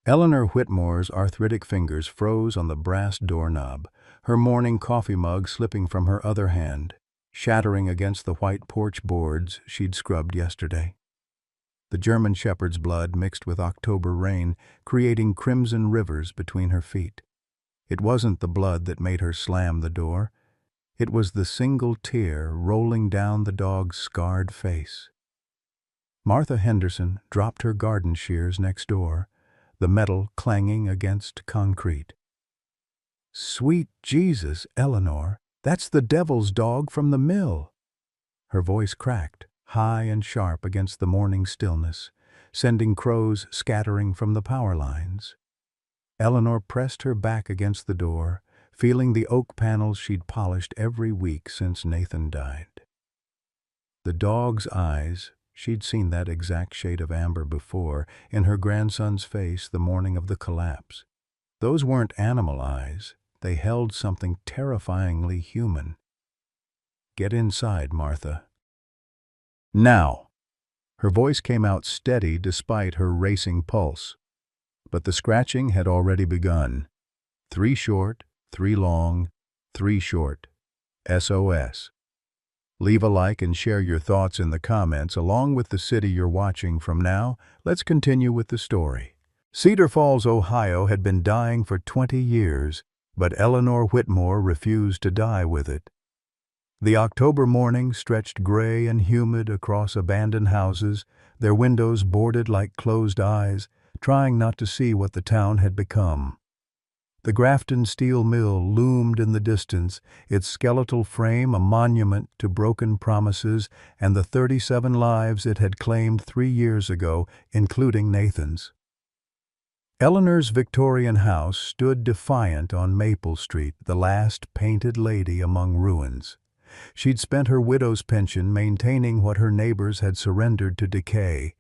Eleanor Whitmore's arthritic fingers froze on the brass doorknob, her morning coffee mug slipping from her other hand, shattering against the white porch boards she'd scrubbed yesterday. The German shepherd's blood mixed with October rain, creating crimson rivers between her feet. It wasn't the blood that made her slam the door. It was the single tear rolling down the dog's scarred face. Martha Henderson dropped her garden shears next door, the metal clanging against concrete. "Sweet Jesus, Eleanor, that's the devil's dog from the mill." Her voice cracked, high and sharp against the morning stillness, sending crows scattering from the power lines. Eleanor pressed her back against the door, feeling the oak panels she'd polished every week since Nathan died. The dog's eyes, she'd seen that exact shade of amber before in her grandson's face the morning of the collapse. Those weren't animal eyes. They held something terrifyingly human. "Get inside, Martha." "Now." Her voice came out steady despite her racing pulse. But the scratching had already begun. 3 short, 3 long, 3 short. SOS. Leave a like and share your thoughts in the comments along with the city you're watching from now. Let's continue with the story. Cedar Falls, Ohio had been dying for 20 years, but Eleanor Whitmore refused to die with it. The October morning stretched gray and humid across abandoned houses, their windows boarded like closed eyes, trying not to see what the town had become. The Grafton steel mill loomed in the distance, its skeletal frame a monument to broken promises and the 37 lives it had claimed 3 years ago, including Nathan's. Eleanor's Victorian house stood defiant on Maple Street, the last painted lady among ruins. She'd spent her widow's pension maintaining what her neighbors had surrendered to decay.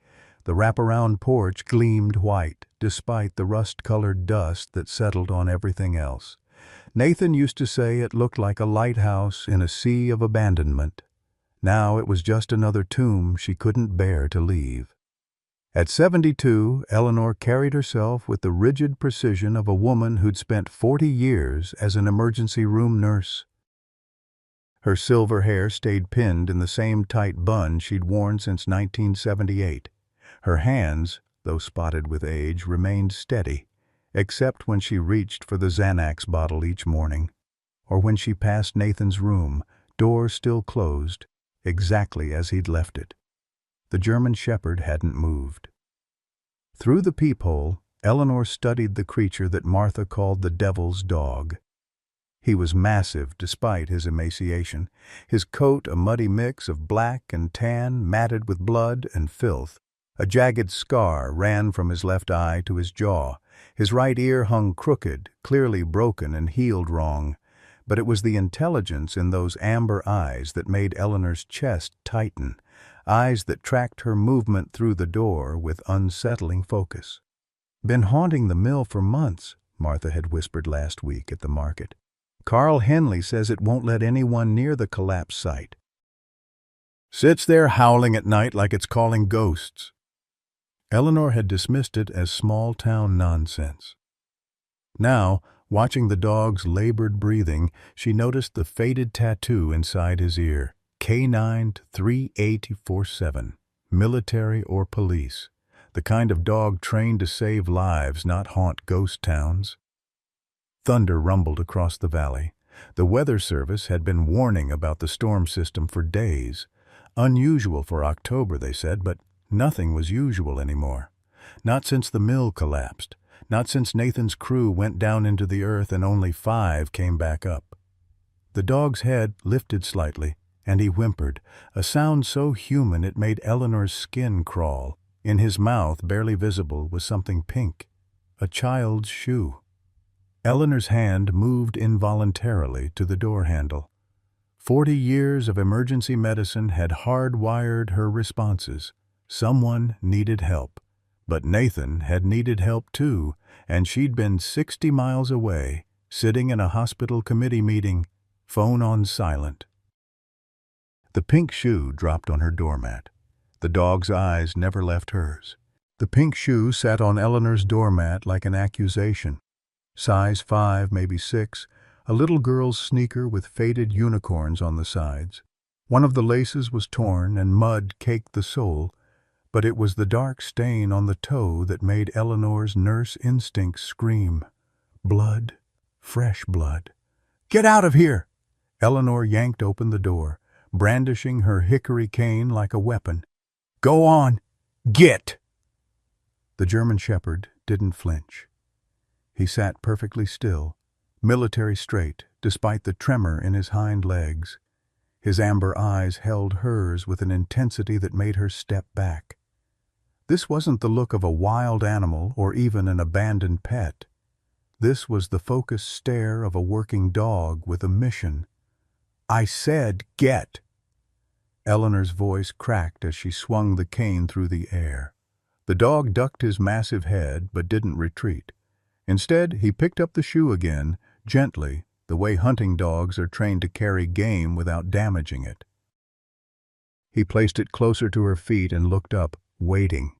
The wraparound porch gleamed white, despite the rust-colored dust that settled on everything else. Nathan used to say it looked like a lighthouse in a sea of abandonment. Now it was just another tomb she couldn't bear to leave. At 72, Eleanor carried herself with the rigid precision of a woman who'd spent 40 years as an emergency room nurse. Her silver hair stayed pinned in the same tight bun she'd worn since 1978. Her hands, though spotted with age, remained steady, except when she reached for the Xanax bottle each morning, or when she passed Nathan's room, door still closed, exactly as he'd left it. The German shepherd hadn't moved. Through the peephole, Eleanor studied the creature that Martha called the devil's dog. He was massive despite his emaciation, his coat a muddy mix of black and tan matted with blood and filth. A jagged scar ran from his left eye to his jaw. His right ear hung crooked, clearly broken and healed wrong. But it was the intelligence in those amber eyes that made Eleanor's chest tighten, eyes that tracked her movement through the door with unsettling focus. "Been haunting the mill for months," Martha had whispered last week at the market. "Carl Henley says it won't let anyone near the collapse site. Sits there howling at night like it's calling ghosts." Eleanor had dismissed it as small-town nonsense. Now, watching the dog's labored breathing, she noticed the faded tattoo inside his ear. K9 3847, military or police. The kind of dog trained to save lives, not haunt ghost towns. Thunder rumbled across the valley. The Weather Service had been warning about the storm system for days. Unusual for October, they said, but nothing was usual anymore. Not since the mill collapsed. Not since Nathan's crew went down into the earth and only 5 came back up. The dog's head lifted slightly, and he whimpered, a sound so human it made Eleanor's skin crawl. In his mouth, barely visible, was something pink. A child's shoe. Eleanor's hand moved involuntarily to the door handle. 40 years of emergency medicine had hardwired her responses. Someone needed help. But Nathan had needed help too, and she'd been 60 miles away, sitting in a hospital committee meeting, phone on silent. The pink shoe dropped on her doormat. The dog's eyes never left hers. The pink shoe sat on Eleanor's doormat like an accusation. Size 5, maybe 6, a little girl's sneaker with faded unicorns on the sides. One of the laces was torn and mud caked the sole, but it was the dark stain on the toe that made Eleanor's nurse instincts scream. Blood, fresh blood. "Get out of here!" Eleanor yanked open the door, brandishing her hickory cane like a weapon. "Go on! Get!" The German Shepherd didn't flinch. He sat perfectly still, military straight, despite the tremor in his hind legs. His amber eyes held hers with an intensity that made her step back. This wasn't the look of a wild animal or even an abandoned pet. This was the focused stare of a working dog with a mission. "I said get!" Eleanor's voice cracked as she swung the cane through the air. The dog ducked his massive head but didn't retreat. Instead, he picked up the shoe again, gently, the way hunting dogs are trained to carry game without damaging it. He placed it closer to her feet and looked up, waiting.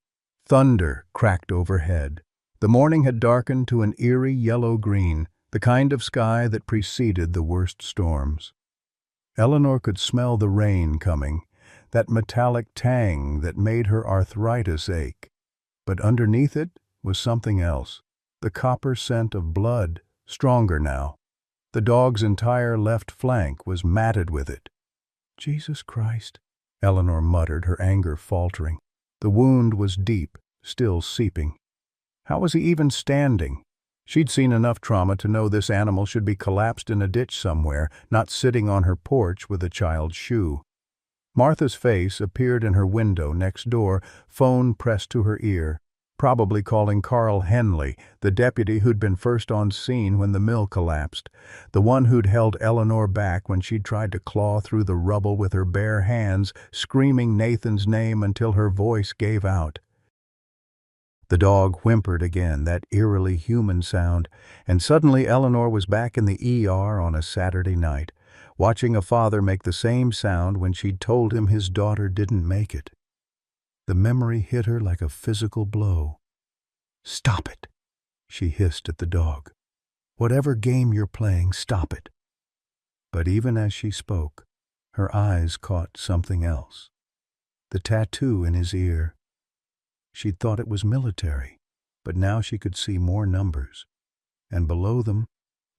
Thunder cracked overhead. The morning had darkened to an eerie yellow-green, the kind of sky that preceded the worst storms. Eleanor could smell the rain coming, that metallic tang that made her arthritis ache. But underneath it was something else, the copper scent of blood, stronger now. The dog's entire left flank was matted with it. "Jesus Christ," Eleanor muttered, her anger faltering. The wound was deep, still seeping. How was he even standing? She'd seen enough trauma to know this animal should be collapsed in a ditch somewhere, not sitting on her porch with a child's shoe. Martha's face appeared in her window next door, phone pressed to her ear, probably calling Carl Henley, the deputy who'd been first on scene when the mill collapsed, the one who'd held Eleanor back when she'd tried to claw through the rubble with her bare hands, screaming Nathan's name until her voice gave out. The dog whimpered again, that eerily human sound, and suddenly Eleanor was back in the ER on a Saturday night, watching a father make the same sound when she'd told him his daughter didn't make it. The memory hit her like a physical blow. "Stop it," she hissed at the dog. "Whatever game you're playing, stop it." But even as she spoke, her eyes caught something else. The tattoo in his ear. She'd thought it was military, but now she could see more numbers. And below them,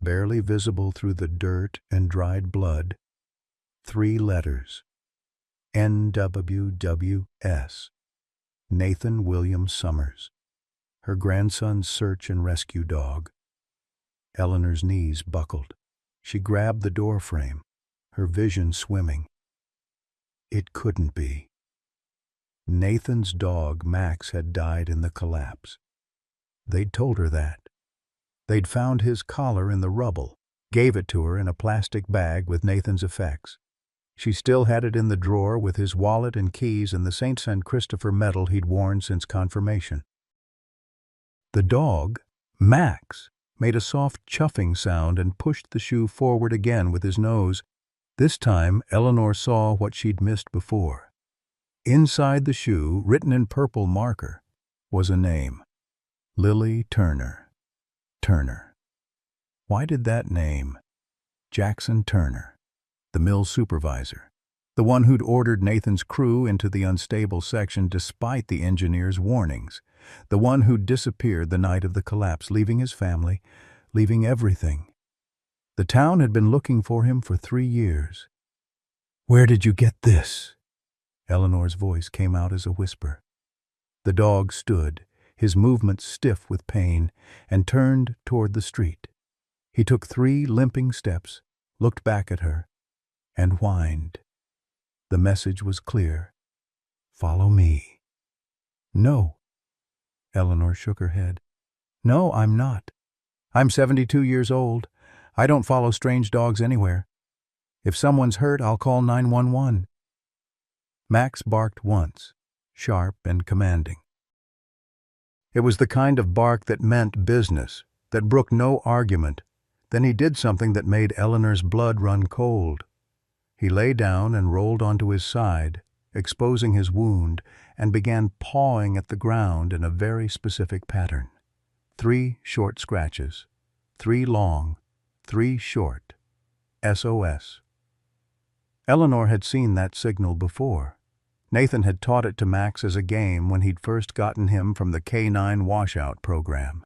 barely visible through the dirt and dried blood, 3 letters. NWWS. Nathan William Summers. Her grandson's search and rescue dog. Eleanor's knees buckled. She grabbed the door frame, her vision swimming. It couldn't be. Nathan's dog, Max, had died in the collapse. They'd told her that. They'd found his collar in the rubble, gave it to her in a plastic bag with Nathan's effects. She still had it in the drawer with his wallet and keys and the St. Christopher medal he'd worn since confirmation. The dog, Max, made a soft chuffing sound and pushed the shoe forward again with his nose. This time, Eleanor saw what she'd missed before. Inside the shoe, written in purple marker, was a name. Lily Turner. Turner. Why did that name? Jackson Turner, the mill supervisor, the one who'd ordered Nathan's crew into the unstable section despite the engineer's warnings, the one who'd disappeared the night of the collapse, leaving his family, leaving everything. The town had been looking for him for 3 years. "Where did you get this?" Eleanor's voice came out as a whisper. The dog stood, his movements stiff with pain, and turned toward the street. He took 3 limping steps, looked back at her, and whined. The message was clear. "Follow me." "No." Eleanor shook her head. "No, I'm not. I'm 72 years old. I don't follow strange dogs anywhere. If someone's hurt, I'll call 911. Max barked once, sharp and commanding. It was the kind of bark that meant business, that brooked no argument. Then he did something that made Eleanor's blood run cold. He lay down and rolled onto his side, exposing his wound, and began pawing at the ground in a very specific pattern. 3 short scratches, 3 long, 3 short. SOS. Eleanor had seen that signal before. Nathan had taught it to Max as a game when he'd first gotten him from the K9 washout program.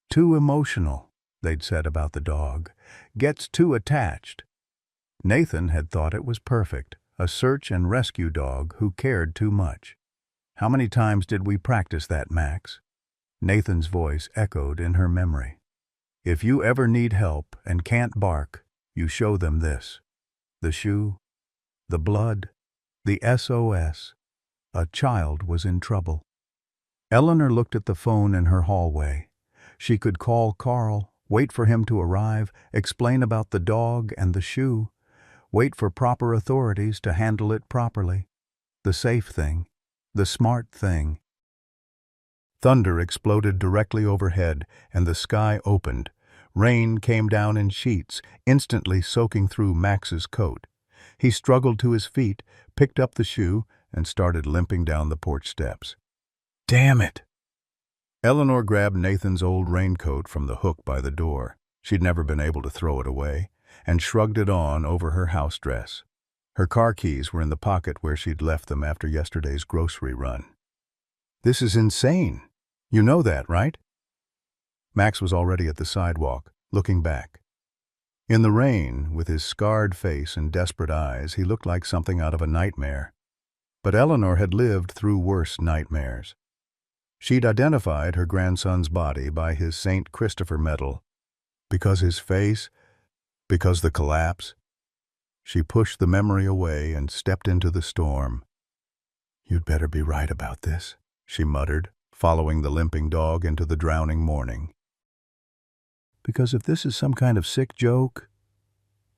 Too emotional, they'd said about the dog. Gets too attached. Nathan had thought it was perfect, a search and rescue dog who cared too much. How many times did we practice that, Max? Nathan's voice echoed in her memory. If you ever need help and can't bark, you show them this. The shoe, the blood, the SOS. A child was in trouble. Eleanor looked at the phone in her hallway. She could call Carl, wait for him to arrive, explain about the dog and the shoe, wait for proper authorities to handle it properly. The safe thing, the smart thing. Thunder exploded directly overhead, and the sky opened. Rain came down in sheets, instantly soaking through Max's coat. He struggled to his feet, picked up the shoe, and started limping down the porch steps. Damn it! Eleanor grabbed Nathan's old raincoat from the hook by the door. She'd never been able to throw it away, and shrugged it on over her house dress. Her car keys were in the pocket where she'd left them after yesterday's grocery run. This is insane. You know that, right? Max was already at the sidewalk, looking back. In the rain, with his scarred face and desperate eyes, he looked like something out of a nightmare. But Eleanor had lived through worse nightmares. She'd identified her grandson's body by his St. Christopher medal. Because his face, because the collapse. She pushed the memory away and stepped into the storm. You'd better be right about this, she muttered, following the limping dog into the drowning morning. Because if this is some kind of sick joke...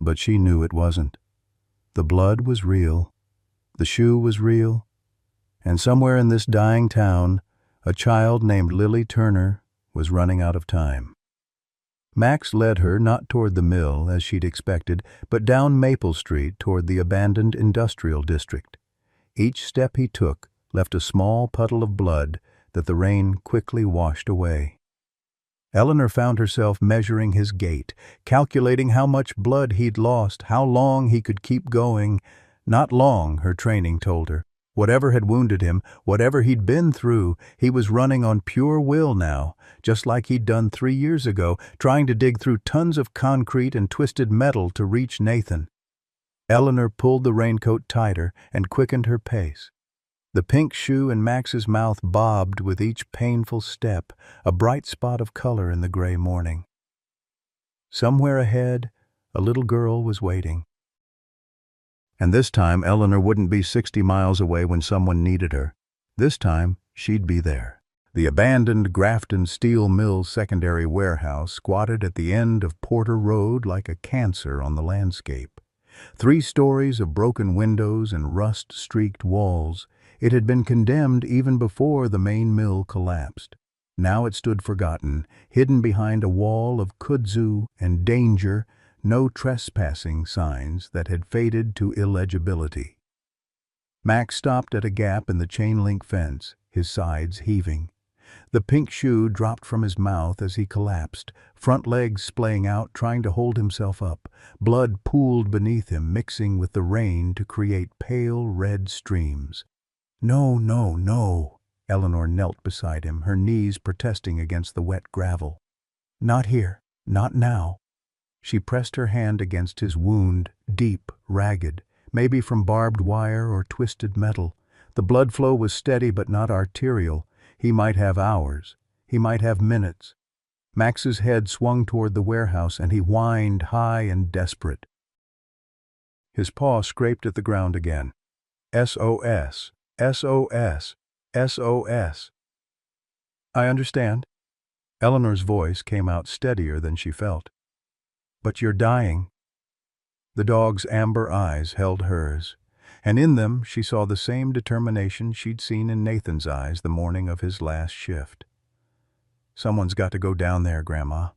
But she knew it wasn't. The blood was real. The shoe was real. And somewhere in this dying town, a child named Lily Turner was running out of time. Max led her not toward the mill, as she'd expected, but down Maple Street toward the abandoned industrial district. Each step he took left a small puddle of blood that the rain quickly washed away. Eleanor found herself measuring his gait, calculating how much blood he'd lost, how long he could keep going. Not long, her training told her. Whatever had wounded him, whatever he'd been through, he was running on pure will now, just like he'd done 3 years ago, trying to dig through tons of concrete and twisted metal to reach Nathan. Eleanor pulled the raincoat tighter and quickened her pace. The pink shoe in Max's mouth bobbed with each painful step, a bright spot of color in the gray morning. Somewhere ahead, a little girl was waiting. And this time, Eleanor wouldn't be 60 miles away when someone needed her. This time, she'd be there. The abandoned Grafton Steel Mills secondary warehouse squatted at the end of Porter Road like a cancer on the landscape. 3 stories of broken windows and rust-streaked walls. It had been condemned even before the main mill collapsed. Now it stood forgotten, hidden behind a wall of kudzu and danger, no trespassing signs that had faded to illegibility. Max stopped at a gap in the chain-link fence, his sides heaving. The pink shoe dropped from his mouth as he collapsed, front legs splaying out, trying to hold himself up. Blood pooled beneath him, mixing with the rain to create pale red streams. No, no, no. Eleanor knelt beside him, her knees protesting against the wet gravel. Not here, not now. She pressed her hand against his wound, deep, ragged, maybe from barbed wire or twisted metal. The blood flow was steady but not arterial. He might have hours. He might have minutes. Max's head swung toward the warehouse, and he whined high and desperate. His paw scraped at the ground again. SOS. SOS. SOS. I understand. Eleanor's voice came out steadier than she felt. But you're dying. The dog's amber eyes held hers, and in them she saw the same determination she'd seen in Nathan's eyes the morning of his last shift. Someone's got to go down there, Grandma.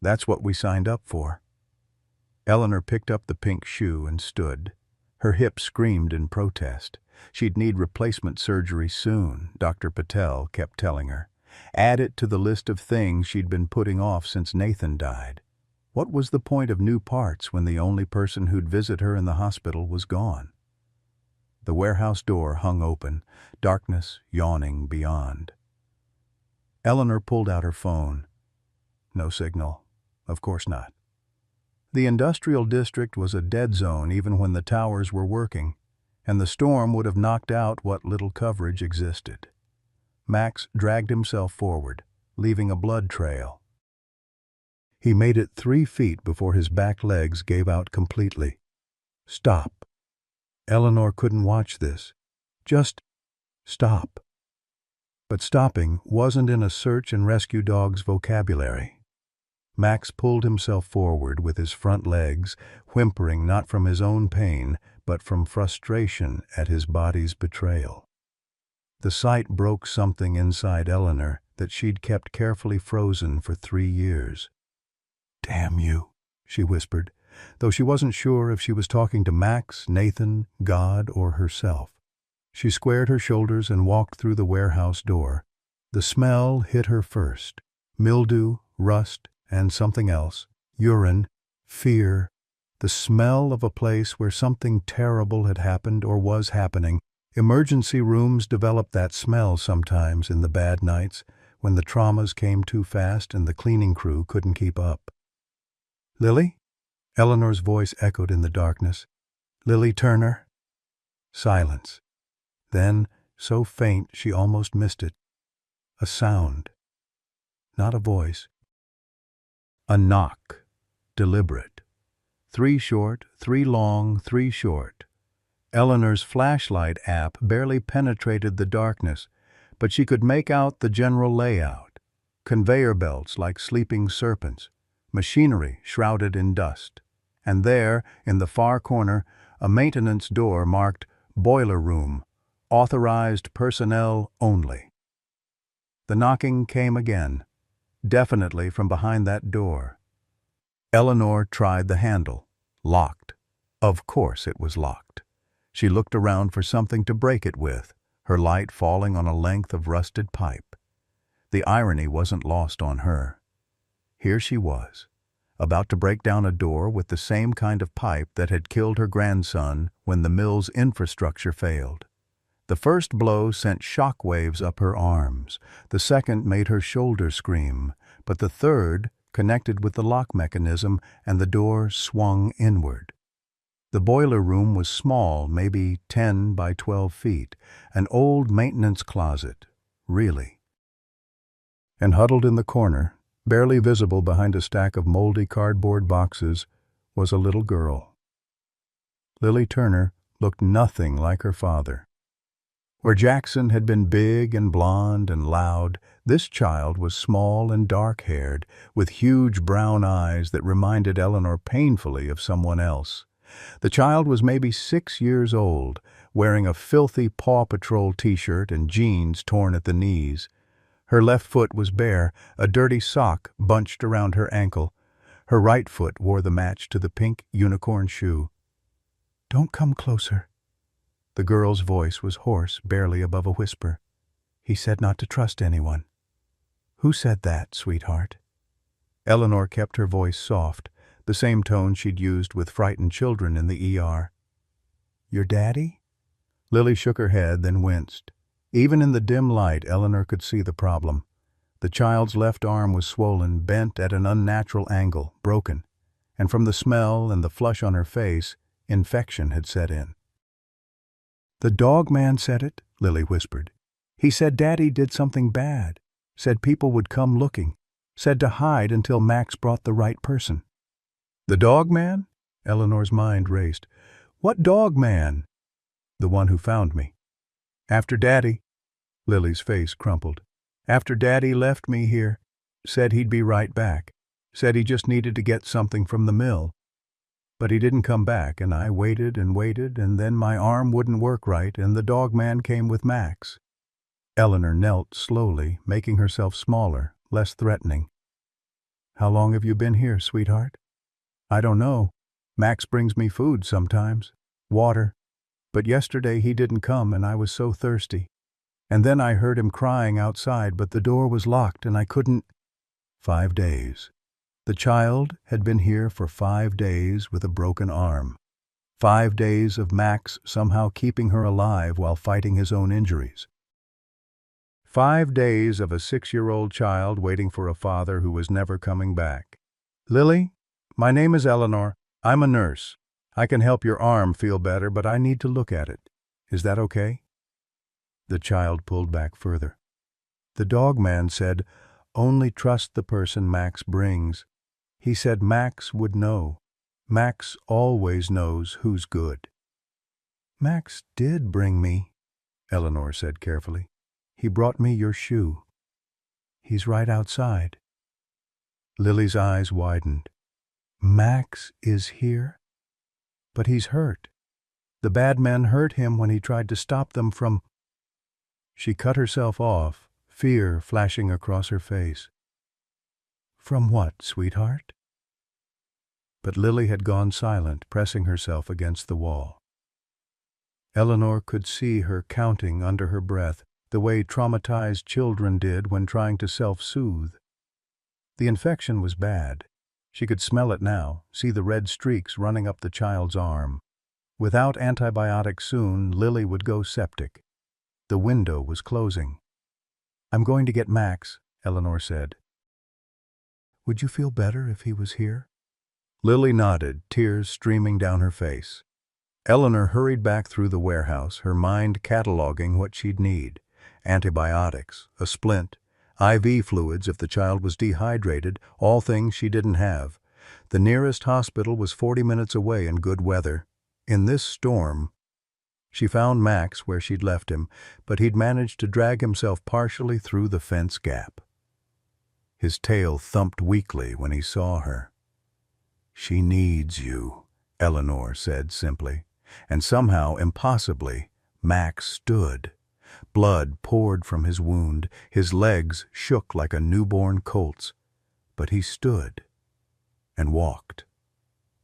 That's what we signed up for. Eleanor picked up the pink shoe and stood. Her hips screamed in protest. She'd need replacement surgery soon, Dr. Patel kept telling her. Add it to the list of things she'd been putting off since Nathan died. What was the point of new parts when the only person who'd visit her in the hospital was gone? The warehouse door hung open, darkness yawning beyond. Eleanor pulled out her phone. No signal. Of course not. The industrial district was a dead zone even when the towers were working, and the storm would have knocked out what little coverage existed. Max dragged himself forward, leaving a blood trail. He made it 3 feet before his back legs gave out completely. Stop. Eleanor couldn't watch this. Just stop. But stopping wasn't in a search and rescue dog's vocabulary. Max pulled himself forward with his front legs, whimpering not from his own pain, but from frustration at his body's betrayal. The sight broke something inside Eleanor that she'd kept carefully frozen for 3 years. "Damn you," she whispered, though she wasn't sure if she was talking to Max, Nathan, God, or herself. She squared her shoulders and walked through the warehouse door. The smell hit her first. Mildew, rust, and something else. Urine, fear. The smell of a place where something terrible had happened or was happening. Emergency rooms developed that smell sometimes in the bad nights when the traumas came too fast and the cleaning crew couldn't keep up. "Lily?" Eleanor's voice echoed in the darkness. "Lily Turner?" Silence. Then, so faint she almost missed it. A sound. Not a voice. A knock. Deliberate. 3 short, 3 long, 3 short. Eleanor's flashlight app barely penetrated the darkness, but she could make out the general layout. Conveyor belts like sleeping serpents, machinery shrouded in dust. And there, in the far corner, a maintenance door marked Boiler Room, Authorized Personnel Only. The knocking came again, definitely from behind that door. Eleanor tried the handle. Locked. Of course it was locked. She looked around for something to break it with, her light falling on a length of rusted pipe. The irony wasn't lost on her. Here she was, about to break down a door with the same kind of pipe that had killed her grandson when the mill's infrastructure failed. The first blow sent shock waves up her arms. The second made her shoulders scream, but the third connected with the lock mechanism and the door swung inward. The boiler room was small, maybe 10 by 12 feet, an old maintenance closet, really. And huddled in the corner, barely visible behind a stack of moldy cardboard boxes, was a little girl. Lily Turner looked nothing like her father. Where Jackson had been big and blonde and loud, this child was small and dark-haired, with huge brown eyes that reminded Eleanor painfully of someone else. The child was maybe 6 years old, wearing a filthy Paw Patrol t-shirt and jeans torn at the knees. Her left foot was bare, a dirty sock bunched around her ankle. Her right foot wore the match to the pink unicorn shoe. "Don't come closer." The girl's voice was hoarse, barely above a whisper. "He said not to trust anyone." "Who said that, sweetheart?" Eleanor kept her voice soft, the same tone she'd used with frightened children in the ER. "Your daddy?" Lily shook her head, then winced. Even in the dim light, Eleanor could see the problem. The child's left arm was swollen, bent at an unnatural angle, broken, and from the smell and the flush on her face, infection had set in. "The dog man said it," Lily whispered. "He said Daddy did something bad, said people would come looking, said to hide until Max brought the right person." "The dog man?" Eleanor's mind raced. "What dog man?" "The one who found me. After Daddy," Lily's face crumpled, "after Daddy left me here, said he'd be right back, said he just needed to get something from the mill. But he didn't come back, and I waited, and then my arm wouldn't work right, and the dog man came with Max." Eleanor knelt slowly, making herself smaller, less threatening. "How long have you been here, sweetheart?" "I don't know. Max brings me food sometimes. Water. But yesterday he didn't come and I was so thirsty. And then I heard him crying outside, but the door was locked and I couldn't. 5 days. The child had been here for 5 days with a broken arm. 5 days of Max somehow keeping her alive while fighting his own injuries. 5 days of a 6-year-old child waiting for a father who was never coming back. Lily, my name is Eleanor. I'm a nurse. I can help your arm feel better, but I need to look at it. Is that okay? The child pulled back further. The dog man said, "Only trust the person Max brings." He said Max would know. Max always knows who's good. Max did bring me, Eleanor said carefully. He brought me your shoe. He's right outside. Lily's eyes widened. Max is here? But he's hurt. The bad men hurt him when he tried to stop them from... She cut herself off, fear flashing across her face. From what, sweetheart? But Lily had gone silent, pressing herself against the wall. Eleanor could see her counting under her breath, the way traumatized children did when trying to self-soothe. The infection was bad. She could smell it now, see the red streaks running up the child's arm. Without antibiotics soon, Lily would go septic. The window was closing. "I'm going to get Max," Eleanor said. "Would you feel better if he was here?" Lily nodded, tears streaming down her face. Eleanor hurried back through the warehouse, her mind cataloging what she'd need. Antibiotics, a splint, IV fluids if the child was dehydrated, all things she didn't have. The nearest hospital was 40 minutes away in good weather. In this storm, she found Max where she'd left him, but he'd managed to drag himself partially through the fence gap. His tail thumped weakly when he saw her. "She needs you," Eleanor said simply. And somehow, impossibly, Max stood. Blood poured from his wound, his legs shook like a newborn colt's. But he stood and walked,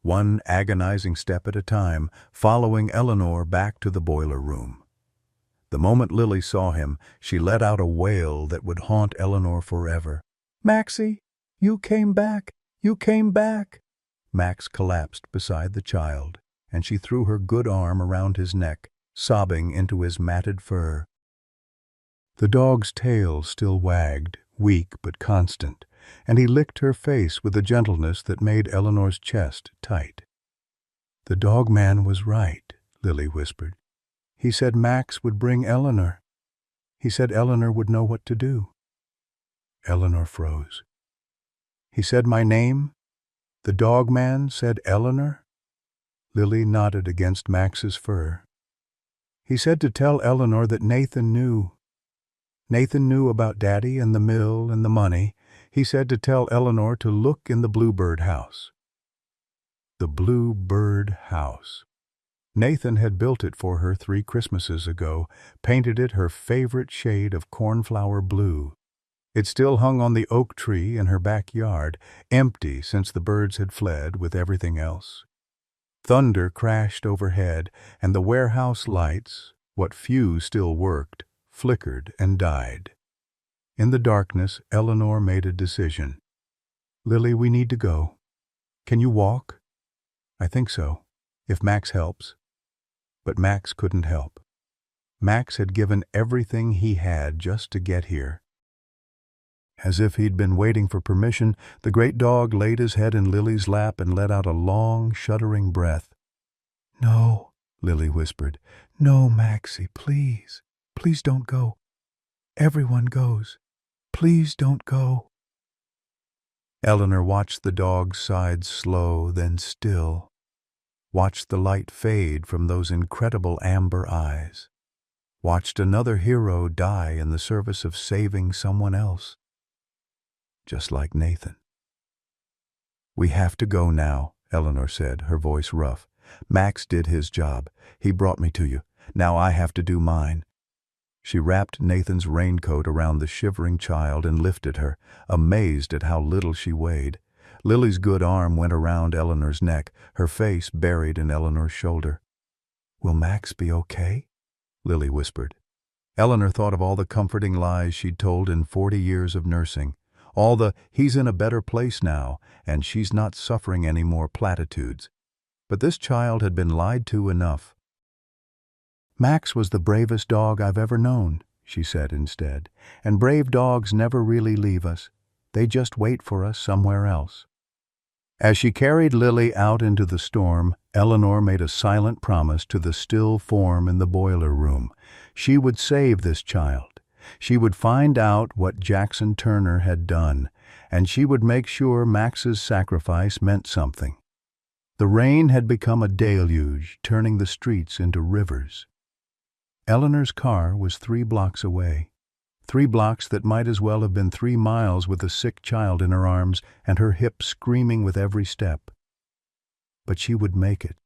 one agonizing step at a time, following Eleanor back to the boiler room. The moment Lily saw him, she let out a wail that would haunt Eleanor forever. "Maxie, you came back! You came back!" Max collapsed beside the child, and she threw her good arm around his neck, sobbing into his matted fur. The dog's tail still wagged, weak but constant, and he licked her face with a gentleness that made Eleanor's chest tight. "The dog man was right," Lily whispered. "He said Max would bring Eleanor. He said Eleanor would know what to do." Eleanor froze. "He said my name? The dog man said Eleanor?" Lily nodded against Max's fur. "He said to tell Eleanor that Nathan knew. Nathan knew about Daddy and the mill and the money. He said to tell Eleanor to look in the Bluebird house." The Bluebird house. Nathan had built it for her 3 Christmases ago, painted it her favorite shade of cornflower blue. It still hung on the oak tree in her backyard, empty since the birds had fled with everything else. Thunder crashed overhead, and the warehouse lights, what few still worked, flickered and died. In the darkness, Eleanor made a decision. "Lily, we need to go. Can you walk?" "I think so, if Max helps." But Max couldn't help. Max had given everything he had just to get here. As if he'd been waiting for permission, the great dog laid his head in Lily's lap and let out a long, shuddering breath. "No," Lily whispered. "No, Maxie, please. Please don't go. Everyone goes. Please don't go." Eleanor watched the dog's sides slow, then still. Watched the light fade from those incredible amber eyes. Watched another hero die in the service of saving someone else. Just like Nathan. "We have to go now," Eleanor said, her voice rough. "Max did his job. He brought me to you. Now I have to do mine." She wrapped Nathan's raincoat around the shivering child and lifted her, amazed at how little she weighed. Lily's good arm went around Eleanor's neck, her face buried in Eleanor's shoulder. "Will Max be okay?" Lily whispered. Eleanor thought of all the comforting lies she'd told in 40 years of nursing, all the "he's in a better place now, and she's not suffering any more" platitudes. But this child had been lied to enough. "Max was the bravest dog I've ever known," she said instead, "and brave dogs never really leave us. They just wait for us somewhere else." As she carried Lily out into the storm, Eleanor made a silent promise to the still form in the boiler room. She would save this child. She would find out what Jackson Turner had done, and she would make sure Max's sacrifice meant something. The rain had become a deluge, turning the streets into rivers. Eleanor's car was 3 blocks away. 3 blocks that might as well have been 3 miles with a sick child in her arms and her hips screaming with every step. But she would make it.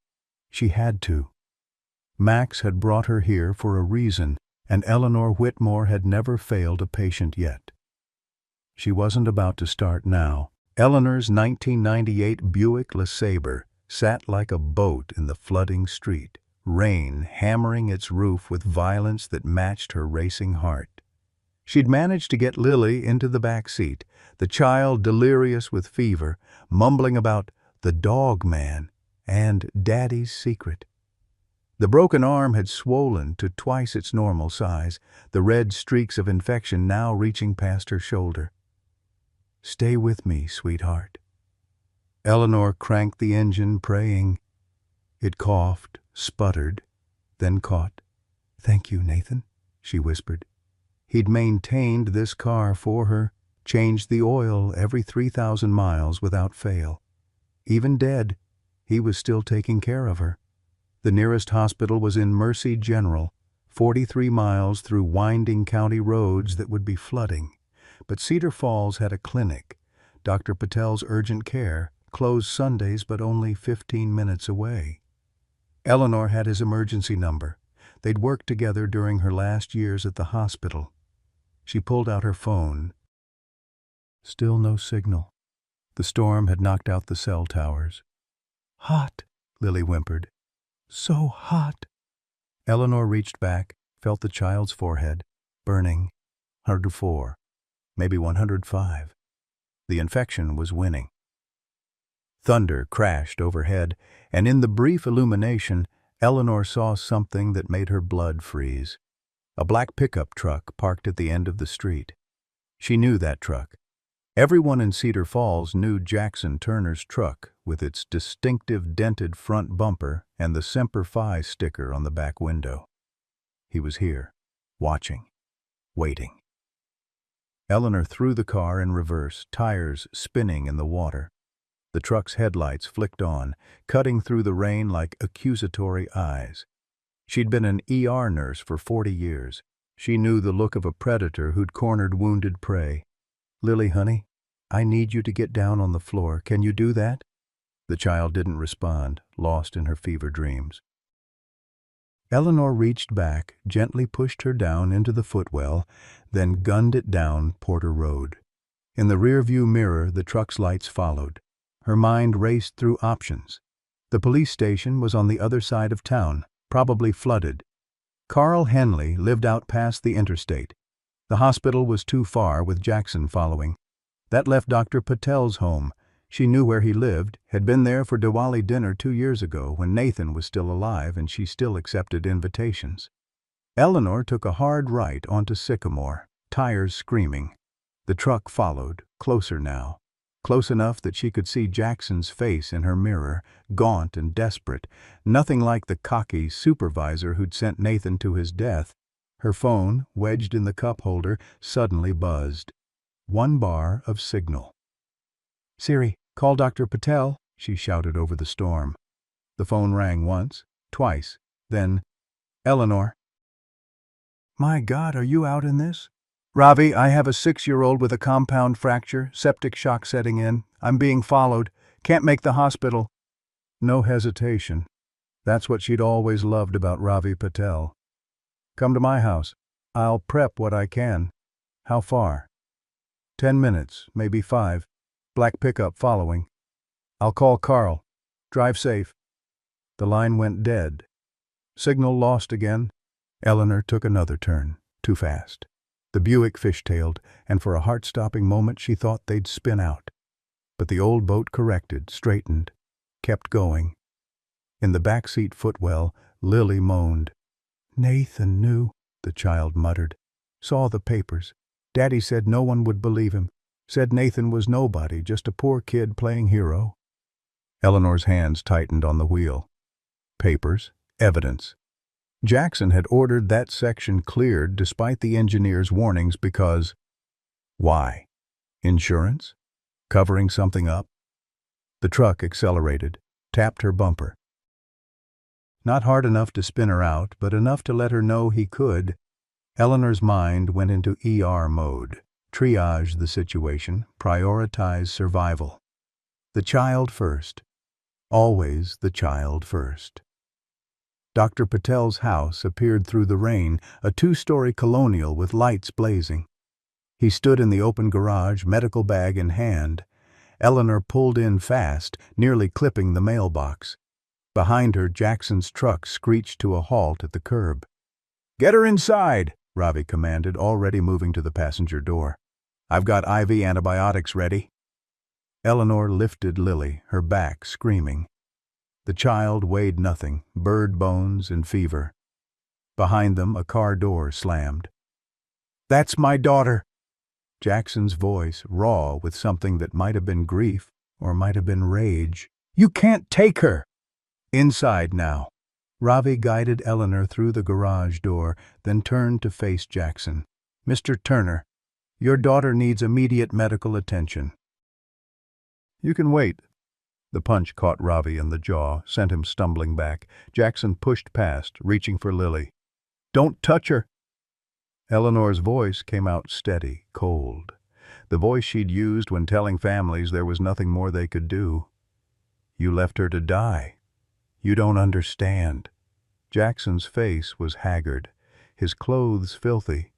She had to. Max had brought her here for a reason, and Eleanor Whitmore had never failed a patient yet. She wasn't about to start now. Eleanor's 1998 Buick LeSabre sat like a boat in the flooding street, rain hammering its roof with violence that matched her racing heart. She'd managed to get Lily into the back seat, the child delirious with fever, mumbling about the dog man and Daddy's secret. The broken arm had swollen to twice its normal size, the red streaks of infection now reaching past her shoulder. "Stay with me, sweetheart." Eleanor cranked the engine, praying. It coughed, sputtered, then caught. "Thank you, Nathan," she whispered. He'd maintained this car for her, changed the oil every 3,000 miles without fail. Even dead, he was still taking care of her. The nearest hospital was in Mercy General, 43 miles through winding county roads that would be flooding. But Cedar Falls had a clinic. Dr. Patel's urgent care, closed Sundays but only 15 minutes away. Eleanor had his emergency number. They'd worked together during her last years at the hospital. She pulled out her phone. Still no signal. The storm had knocked out the cell towers. "Hot," Lily whimpered. "So hot." Eleanor reached back, felt the child's forehead, burning. 104, maybe 105. The infection was winning. Thunder crashed overhead, and in the brief illumination, Eleanor saw something that made her blood freeze. A black pickup truck parked at the end of the street. She knew that truck. Everyone in Cedar Falls knew Jackson Turner's truck, with its distinctive dented front bumper and the Semper Fi sticker on the back window. He was here, watching, waiting. Eleanor threw the car in reverse, tires spinning in the water. The truck's headlights flicked on, cutting through the rain like accusatory eyes. She'd been an ER nurse for 40 years. She knew the look of a predator who'd cornered wounded prey. "Lily, honey, I need you to get down on the floor. Can you do that?" The child didn't respond, lost in her fever dreams. Eleanor reached back, gently pushed her down into the footwell, then gunned it down Porter Road. In the rearview mirror, the truck's lights followed. Her mind raced through options. The police station was on the other side of town, probably flooded. Carl Henley lived out past the interstate. The hospital was too far, with Jackson following. That left Dr. Patel's home. She knew where he lived, had been there for Diwali dinner 2 years ago when Nathan was still alive and she still accepted invitations. Eleanor took a hard right onto Sycamore, tires screaming. The truck followed, closer now. Close enough that she could see Jackson's face in her mirror, gaunt and desperate, nothing like the cocky supervisor who'd sent Nathan to his death. Her phone, wedged in the cup holder, suddenly buzzed. 1 bar of signal. "Siri, call Dr. Patel," she shouted over the storm. The phone rang once, twice, then, "Eleanor." "My God, are you out in this?" "Ravi, I have a 6-year-old with a compound fracture, septic shock setting in. I'm being followed. Can't make the hospital." No hesitation. That's what she'd always loved about Ravi Patel. "Come to my house. I'll prep what I can." "How far?" 10 minutes, maybe 5. Black pickup following. "I'll call Carl. Drive safe." The line went dead. Signal lost again. Eleanor took another turn, too fast. The Buick fishtailed, and for a heart-stopping moment she thought they'd spin out. But the old boat corrected, straightened, kept going. In the backseat footwell, Lily moaned. "Nathan knew," the child muttered. "Saw the papers. Daddy said no one would believe him. Said Nathan was nobody, just a poor kid playing hero." Eleanor's hands tightened on the wheel. Papers, evidence. Jackson had ordered that section cleared despite the engineer's warnings because... Why? Insurance? Covering something up? The truck accelerated, tapped her bumper. Not hard enough to spin her out, but enough to let her know he could. Eleanor's mind went into ER mode. Triage the situation, prioritize survival. The child first. Always the child first. Dr. Patel's house appeared through the rain, a two-story colonial with lights blazing. He stood in the open garage, medical bag in hand. Eleanor pulled in fast, nearly clipping the mailbox. Behind her, Jackson's truck screeched to a halt at the curb. "Get her inside," Ravi commanded, already moving to the passenger door. "I've got IV antibiotics ready." Eleanor lifted Lily, her back screaming. The child weighed nothing, bird bones and fever. Behind them, a car door slammed. "That's my daughter." Jackson's voice, raw with something that might have been grief or might have been rage. "You can't take her." "Inside now." Ravi guided Eleanor through the garage door, then turned to face Jackson. "Mr. Turner, your daughter needs immediate medical attention." "You can wait." The punch caught Ravi in the jaw, sent him stumbling back. Jackson pushed past, reaching for Lily. "Don't touch her." Eleanor's voice came out steady, cold. The voice she'd used when telling families there was nothing more they could do. "You left her to die. You don't understand." Jackson's face was haggard, his clothes filthy.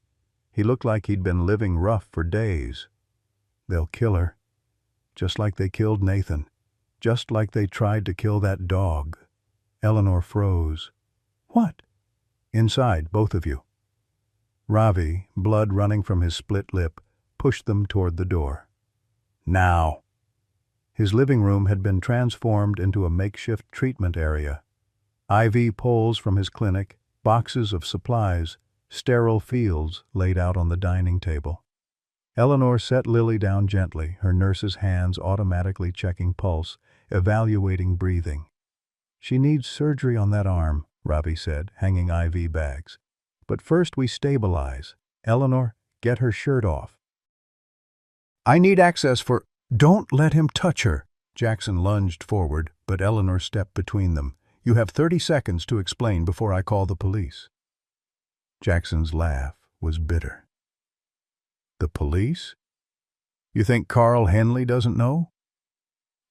He looked like he'd been living rough for days. "They'll kill her. Just like they killed Nathan. Just like they tried to kill that dog." Eleanor froze. "What?" "Inside, both of you." Ravi, blood running from his split lip, pushed them toward the door. "Now." His living room had been transformed into a makeshift treatment area. IV poles from his clinic, boxes of supplies, sterile fields laid out on the dining table. Eleanor set Lily down gently, her nurse's hands automatically checking pulse, evaluating breathing. "She needs surgery on that arm," Ravi said, hanging IV bags. "But first we stabilize. Eleanor, get her shirt off." "I need access for—" "Don't let him touch her." Jackson lunged forward, but Eleanor stepped between them. "You have 30 seconds to explain before I call the police." Jackson's laugh was bitter. "The police? You think Carl Henley doesn't know?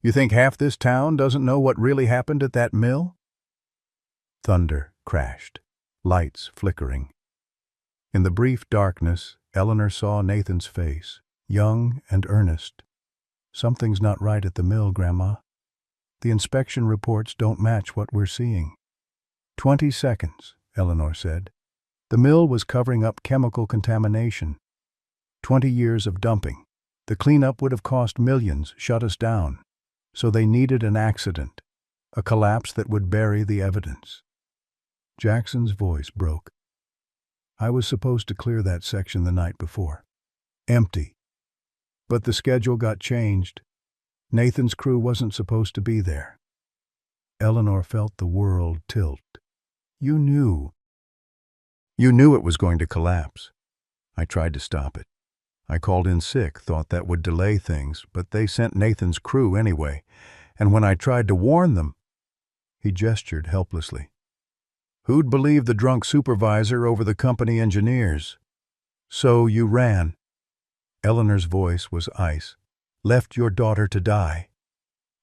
You think half this town doesn't know what really happened at that mill?" Thunder crashed, lights flickering. In the brief darkness, Eleanor saw Nathan's face, young and earnest. "Something's not right at the mill, Grandma. The inspection reports don't match what we're seeing." 20 seconds, Eleanor said. "The mill was covering up chemical contamination. 20 years of dumping. The cleanup would have cost millions, shut us down. So they needed an accident, a collapse that would bury the evidence." Jackson's voice broke. "I was supposed to clear that section the night before. Empty. But the schedule got changed. Nathan's crew wasn't supposed to be there." Eleanor felt the world tilt. "You knew. You knew it was going to collapse." "I tried to stop it. I called in sick, thought that would delay things, but they sent Nathan's crew anyway. And when I tried to warn them..." He gestured helplessly. "Who'd believe the drunk supervisor over the company engineers? So you ran." Eleanor's voice was ice. "Left your daughter to die."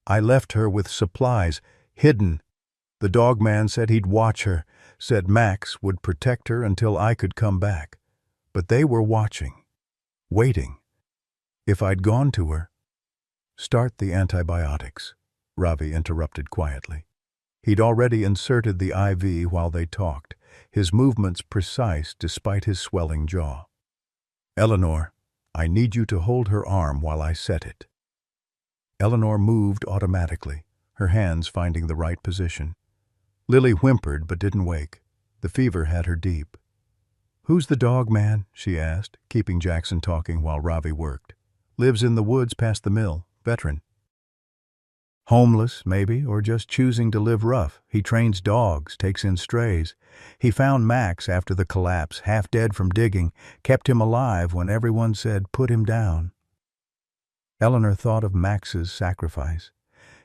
"I left her with supplies, hidden. The dog man said he'd watch her, said Max would protect her until I could come back. But they were watching. Waiting. If I'd gone to her..." "Start the antibiotics," Ravi interrupted quietly. He'd already inserted the IV while they talked, his movements precise despite his swelling jaw. "Eleanor, I need you to hold her arm while I set it." Eleanor moved automatically, her hands finding the right position. Lily whimpered but didn't wake. The fever had her deep. "Who's the dog, man?" she asked, keeping Jackson talking while Ravi worked. "Lives in the woods past the mill. Veteran. Homeless, maybe, or just choosing to live rough. He trains dogs, takes in strays. He found Max after the collapse, half dead from digging, kept him alive when everyone said, 'Put him down.'" Eleanor thought of Max's sacrifice,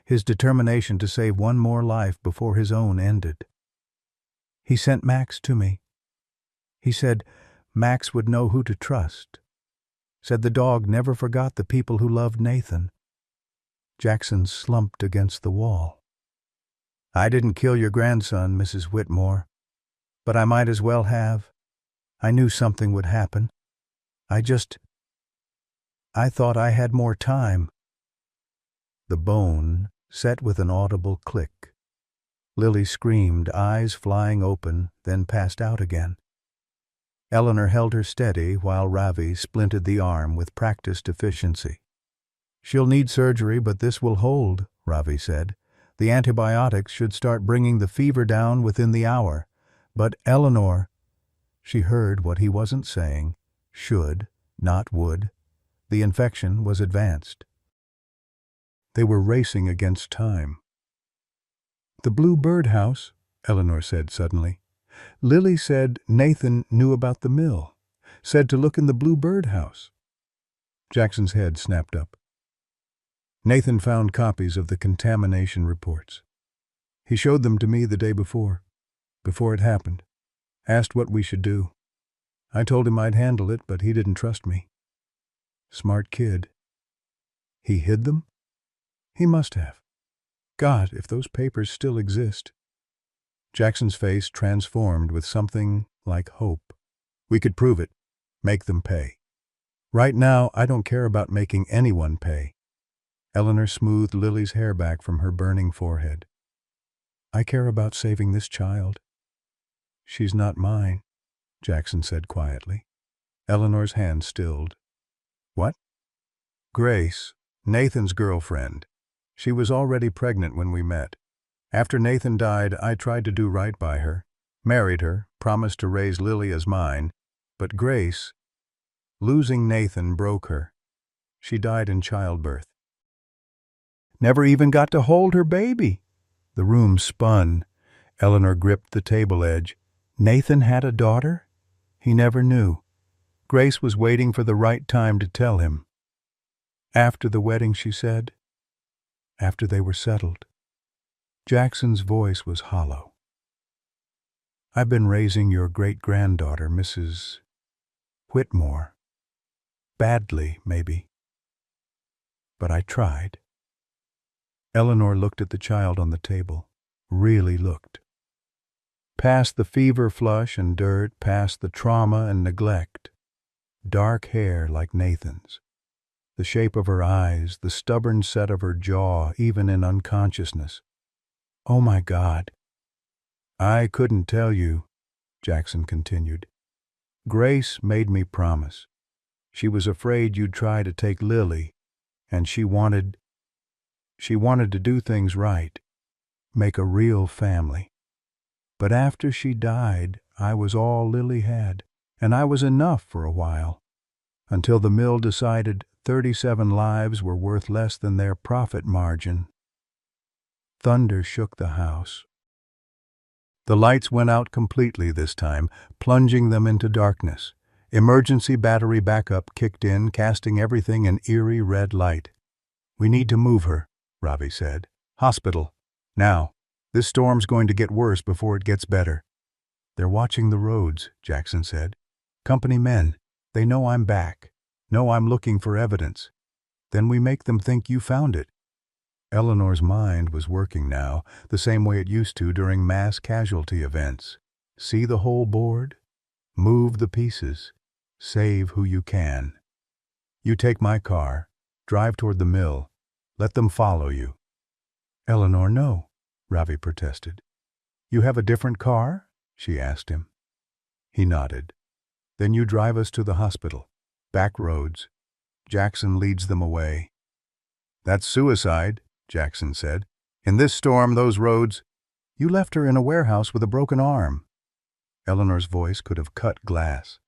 his determination to save one more life before his own ended. "He sent Max to me. He said Max would know who to trust. Said the dog never forgot the people who loved Nathan." Jackson slumped against the wall. "I didn't kill your grandson, Mrs. Whitmore, but I might as well have. I knew something would happen. I thought I had more time." The bone set with an audible click. Lily screamed, eyes flying open, then passed out again. Eleanor held her steady while Ravi splinted the arm with practiced efficiency. "She'll need surgery, but this will hold," Ravi said. "The antibiotics should start bringing the fever down within the hour. But Eleanor—" She heard what he wasn't saying. Should, not would. The infection was advanced. They were racing against time. "The Blue Bird House," Eleanor said suddenly. "Lily said Nathan knew about the mill. Said to look in the Blue Bird House." Jackson's head snapped up. "Nathan found copies of the contamination reports. He showed them to me the day before it happened. Asked what we should do. I told him I'd handle it, but he didn't trust me. Smart kid." "He hid them?" "He must have. God, if those papers still exist." Jackson's face transformed with something like hope. "We could prove it. Make them pay. Right now, I don't care about making anyone pay." Eleanor smoothed Lily's hair back from her burning forehead. "I care about saving this child." "She's not mine," Jackson said quietly. Eleanor's hand stilled. "What?" "Grace, Nathan's girlfriend. She was already pregnant when we met. After Nathan died, I tried to do right by her. Married her, promised to raise Lily as mine. But Grace, losing Nathan broke her. She died in childbirth. Never even got to hold her baby." The room spun. Eleanor gripped the table edge. "Nathan had a daughter? He never knew. Grace was waiting for the right time to tell him." "After the wedding," she said. "After they were settled." Jackson's voice was hollow. "I've been raising your great-granddaughter, Mrs. Whitmore. Badly, maybe. But I tried." Eleanor looked at the child on the table. Really looked. Past the fever flush and dirt, past the trauma and neglect. Dark hair like Nathan's. The shape of her eyes, the stubborn set of her jaw, even in unconsciousness. "Oh my God." "I couldn't tell you," Jackson continued. "Grace made me promise. She was afraid you'd try to take Lily, and she wanted to do things right, make a real family. But after she died, I was all Lily had, and I was enough for a while, until the mill decided 37 lives were worth less than their profit margin." Thunder shook the house. The lights went out completely this time, plunging them into darkness. Emergency battery backup kicked in, casting everything in eerie red light. "We need to move her," Ravi said. "Hospital. Now. This storm's going to get worse before it gets better." "They're watching the roads," Jackson said. "Company men. They know I'm back. Know I'm looking for evidence. Then we make them think you found it." Eleanor's mind was working now, the same way it used to during mass casualty events. See the whole board? Move the pieces. Save who you can. "You take my car. Drive toward the mill. Let them follow you." "Eleanor, no." Ravi protested. You have a different car? She asked him. He nodded. Then you drive us to the hospital. Back roads. Jackson leads them away. That's suicide, Jackson said. In this storm, those roads. You left her in a warehouse with a broken arm. Eleanor's voice could have cut glass.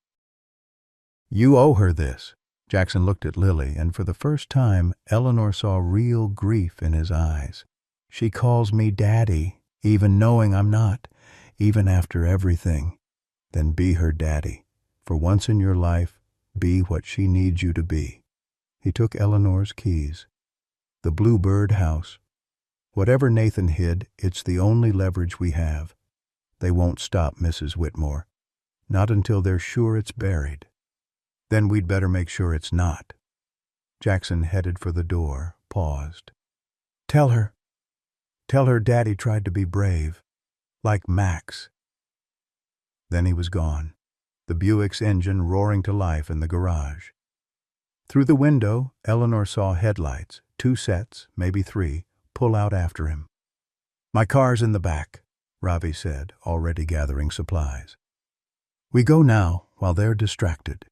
You owe her this. Jackson looked at Lily, and for the first time, Eleanor saw real grief in his eyes. She calls me Daddy, even knowing I'm not, even after everything. Then be her daddy. For once in your life, be what she needs you to be. He took Eleanor's keys. The Bluebird house. Whatever Nathan hid, it's the only leverage we have. They won't stop Mrs. Whitmore. Not until they're sure it's buried. Then we'd better make sure it's not. Jackson headed for the door, paused. Tell her Daddy tried to be brave, like Max. Then he was gone, the Buick's engine roaring to life in the garage. Through the window, Eleanor saw headlights, 2 sets, maybe 3, pull out after him. My car's in the back, Ravi said, already gathering supplies. We go now, while they're distracted.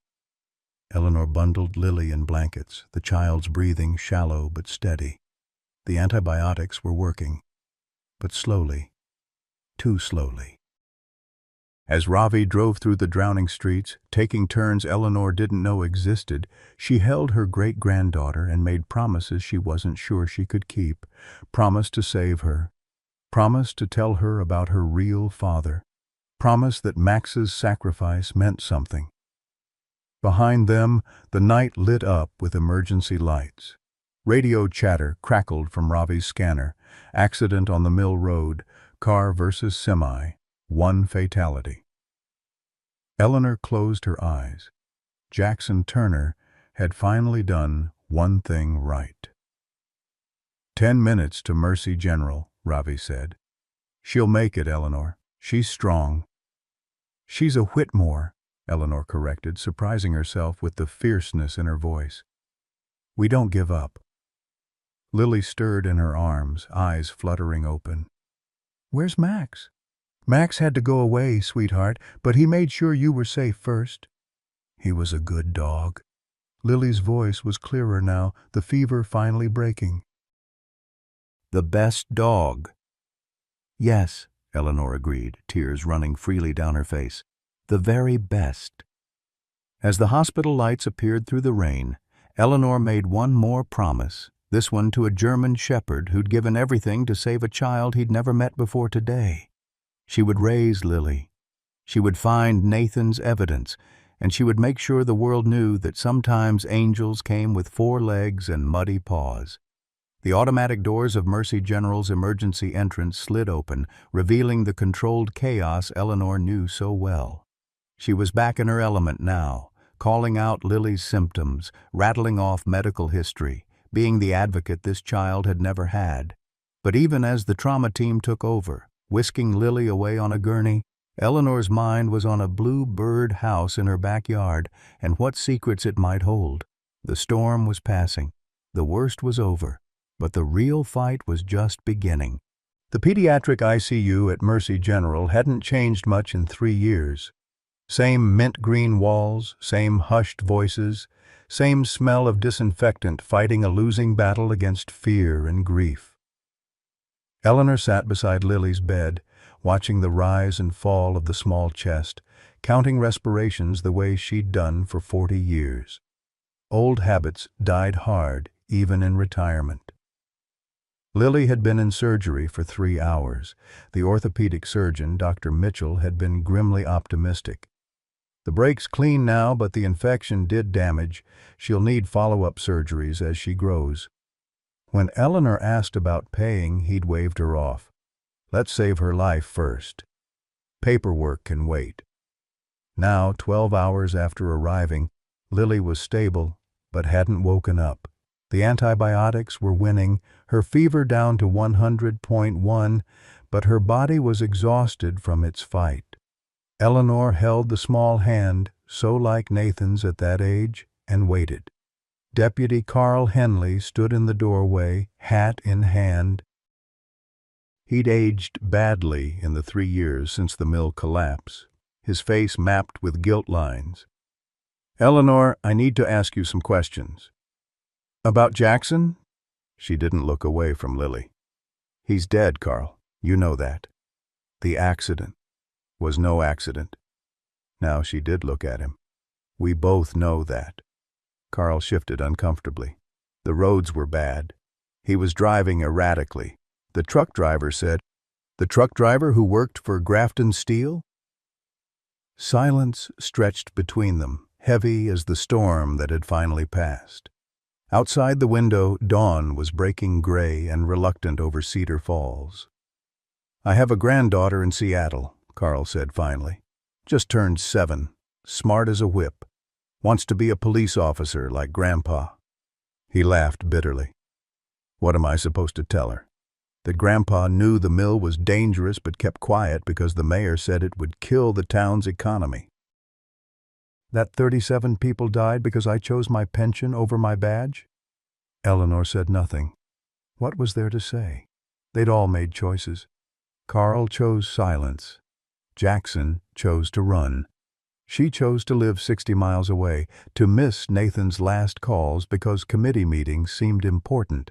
Eleanor bundled Lily in blankets, the child's breathing shallow but steady. The antibiotics were working, but slowly, too slowly. As Ravi drove through the drowning streets, taking turns Eleanor didn't know existed, she held her great-granddaughter and made promises she wasn't sure she could keep. Promised to save her. Promised to tell her about her real father. Promised that Max's sacrifice meant something. Behind them, the night lit up with emergency lights. Radio chatter crackled from Ravi's scanner. Accident on the Mill Road. Car versus semi. 1 fatality. Eleanor closed her eyes. Jackson Turner had finally done one thing right. 10 minutes to Mercy General, Ravi said. She'll make it, Eleanor. She's strong. She's a Whitmore, Eleanor corrected, surprising herself with the fierceness in her voice. We don't give up. Lily stirred in her arms, eyes fluttering open. Where's Max? Max had to go away, sweetheart, but he made sure you were safe first. He was a good dog. Lily's voice was clearer now, the fever finally breaking. The best dog. Yes, Eleanor agreed, tears running freely down her face. The very best. As the hospital lights appeared through the rain, Eleanor made one more promise, this one to a German shepherd who'd given everything to save a child he'd never met before today. She would raise Lily. She would find Nathan's evidence, and she would make sure the world knew that sometimes angels came with 4 legs and muddy paws. The automatic doors of Mercy General's emergency entrance slid open, revealing the controlled chaos Eleanor knew so well. She was back in her element now, calling out Lily's symptoms, rattling off medical history, being the advocate this child had never had. But even as the trauma team took over, whisking Lily away on a gurney, Eleanor's mind was on a Bluebird house in her backyard and what secrets it might hold. The storm was passing. The worst was over. But the real fight was just beginning. The pediatric ICU at Mercy General hadn't changed much in 3 years. Same mint green walls, same hushed voices, same smell of disinfectant fighting a losing battle against fear and grief. Eleanor sat beside Lily's bed, watching the rise and fall of the small chest, counting respirations the way she'd done for 40 years. Old habits died hard, even in retirement. Lily had been in surgery for 3 hours. The orthopedic surgeon, Dr. Mitchell, had been grimly optimistic. The break's clean now, but the infection did damage. She'll need follow-up surgeries as she grows. When Eleanor asked about paying, he'd waved her off. Let's save her life first. Paperwork can wait. Now, 12 hours after arriving, Lily was stable, but hadn't woken up. The antibiotics were winning, her fever down to 100.1, but her body was exhausted from its fight. Eleanor held the small hand, so like Nathan's at that age, and waited. Deputy Carl Henley stood in the doorway, hat in hand. He'd aged badly in the 3 years since the mill collapse, his face mapped with guilt lines. "Eleanor, I need to ask you some questions." "About Jackson?" She didn't look away from Lily. "He's dead, Carl. You know that. The accident was no accident." Now she did look at him. "We both know that." Carl shifted uncomfortably. The roads were bad. He was driving erratically. The truck driver said, "The truck driver who worked for Grafton Steel?" Silence stretched between them, heavy as the storm that had finally passed. Outside the window, dawn was breaking gray and reluctant over Cedar Falls. "I have a granddaughter in Seattle," Carl said finally. "Just turned 7, smart as a whip. Wants to be a police officer like Grandpa." He laughed bitterly. "What am I supposed to tell her? That Grandpa knew the mill was dangerous but kept quiet because the mayor said it would kill the town's economy? That 37 people died because I chose my pension over my badge?" Eleanor said nothing. What was there to say? They'd all made choices. Carl chose silence. Jackson chose to run. She chose to live 60 miles away, to miss Nathan's last calls because committee meetings seemed important.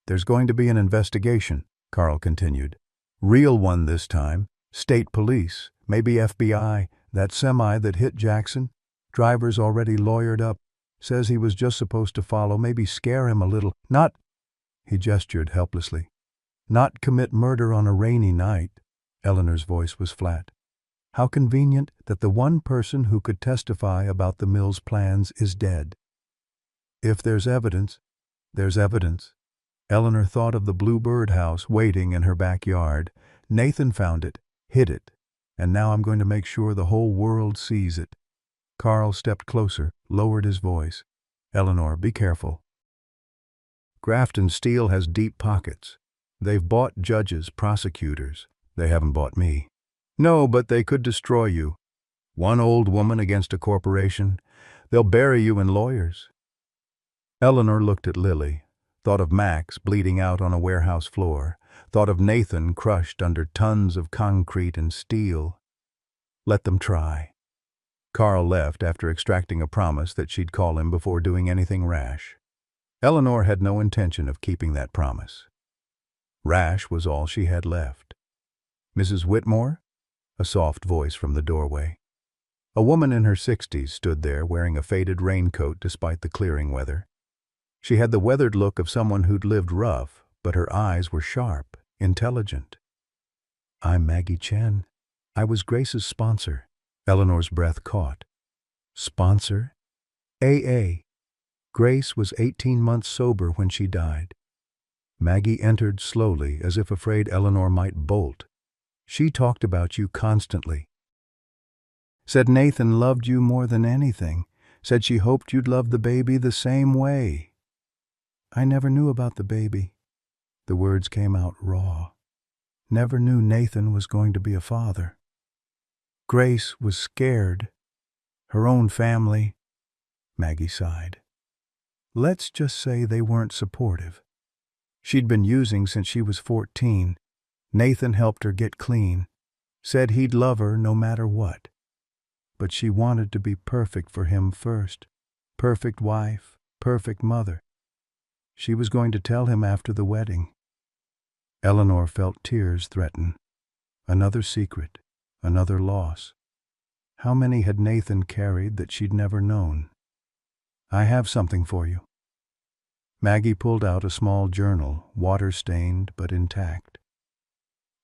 "There's going to be an investigation," Carl continued. "Real one this time. State police, maybe FBI. That semi that hit Jackson, driver's already lawyered up. Says he was just supposed to follow, maybe scare him a little. Not," he gestured helplessly, "not commit murder on a rainy night." Eleanor's voice was flat. "How convenient that the one person who could testify about the mill's plans is dead." "If there's evidence, there's evidence." Eleanor thought of the blue bird house waiting in her backyard. Nathan found it, hid it, and now I'm going to make sure the whole world sees it. Carl stepped closer, lowered his voice. "Eleanor, be careful. Grafton Steel has deep pockets. They've bought judges, prosecutors. They haven't bought me. No, but they could destroy you. One old woman against a corporation. They'll bury you in lawyers." Eleanor looked at Lily, thought of Max bleeding out on a warehouse floor, thought of Nathan crushed under tons of concrete and steel. Let them try. Carl left after extracting a promise that she'd call him before doing anything rash. Eleanor had no intention of keeping that promise. Rash was all she had left. "Mrs. Whitmore?" A soft voice from the doorway. A woman in her 60s stood there wearing a faded raincoat despite the clearing weather. She had the weathered look of someone who'd lived rough, but her eyes were sharp, intelligent. "I'm Maggie Chen. I was Grace's sponsor." Eleanor's breath caught. "Sponsor?" "AA. Grace was 18 months sober when she died." Maggie entered slowly, as if afraid Eleanor might bolt. "She talked about you constantly. Said Nathan loved you more than anything. Said she hoped you'd love the baby the same way." "I never knew about the baby." The words came out raw. "Never knew Nathan was going to be a father." Grace was scared. Her own family. Maggie sighed. "Let's just say they weren't supportive. She'd been using since she was 14. Nathan helped her get clean. Said he'd love her no matter what. But she wanted to be perfect for him first. Perfect wife, perfect mother. She was going to tell him after the wedding." Eleanor felt tears threaten. Another secret, another loss. How many had Nathan carried that she'd never known? "I have something for you." Maggie pulled out a small journal, water-stained but intact.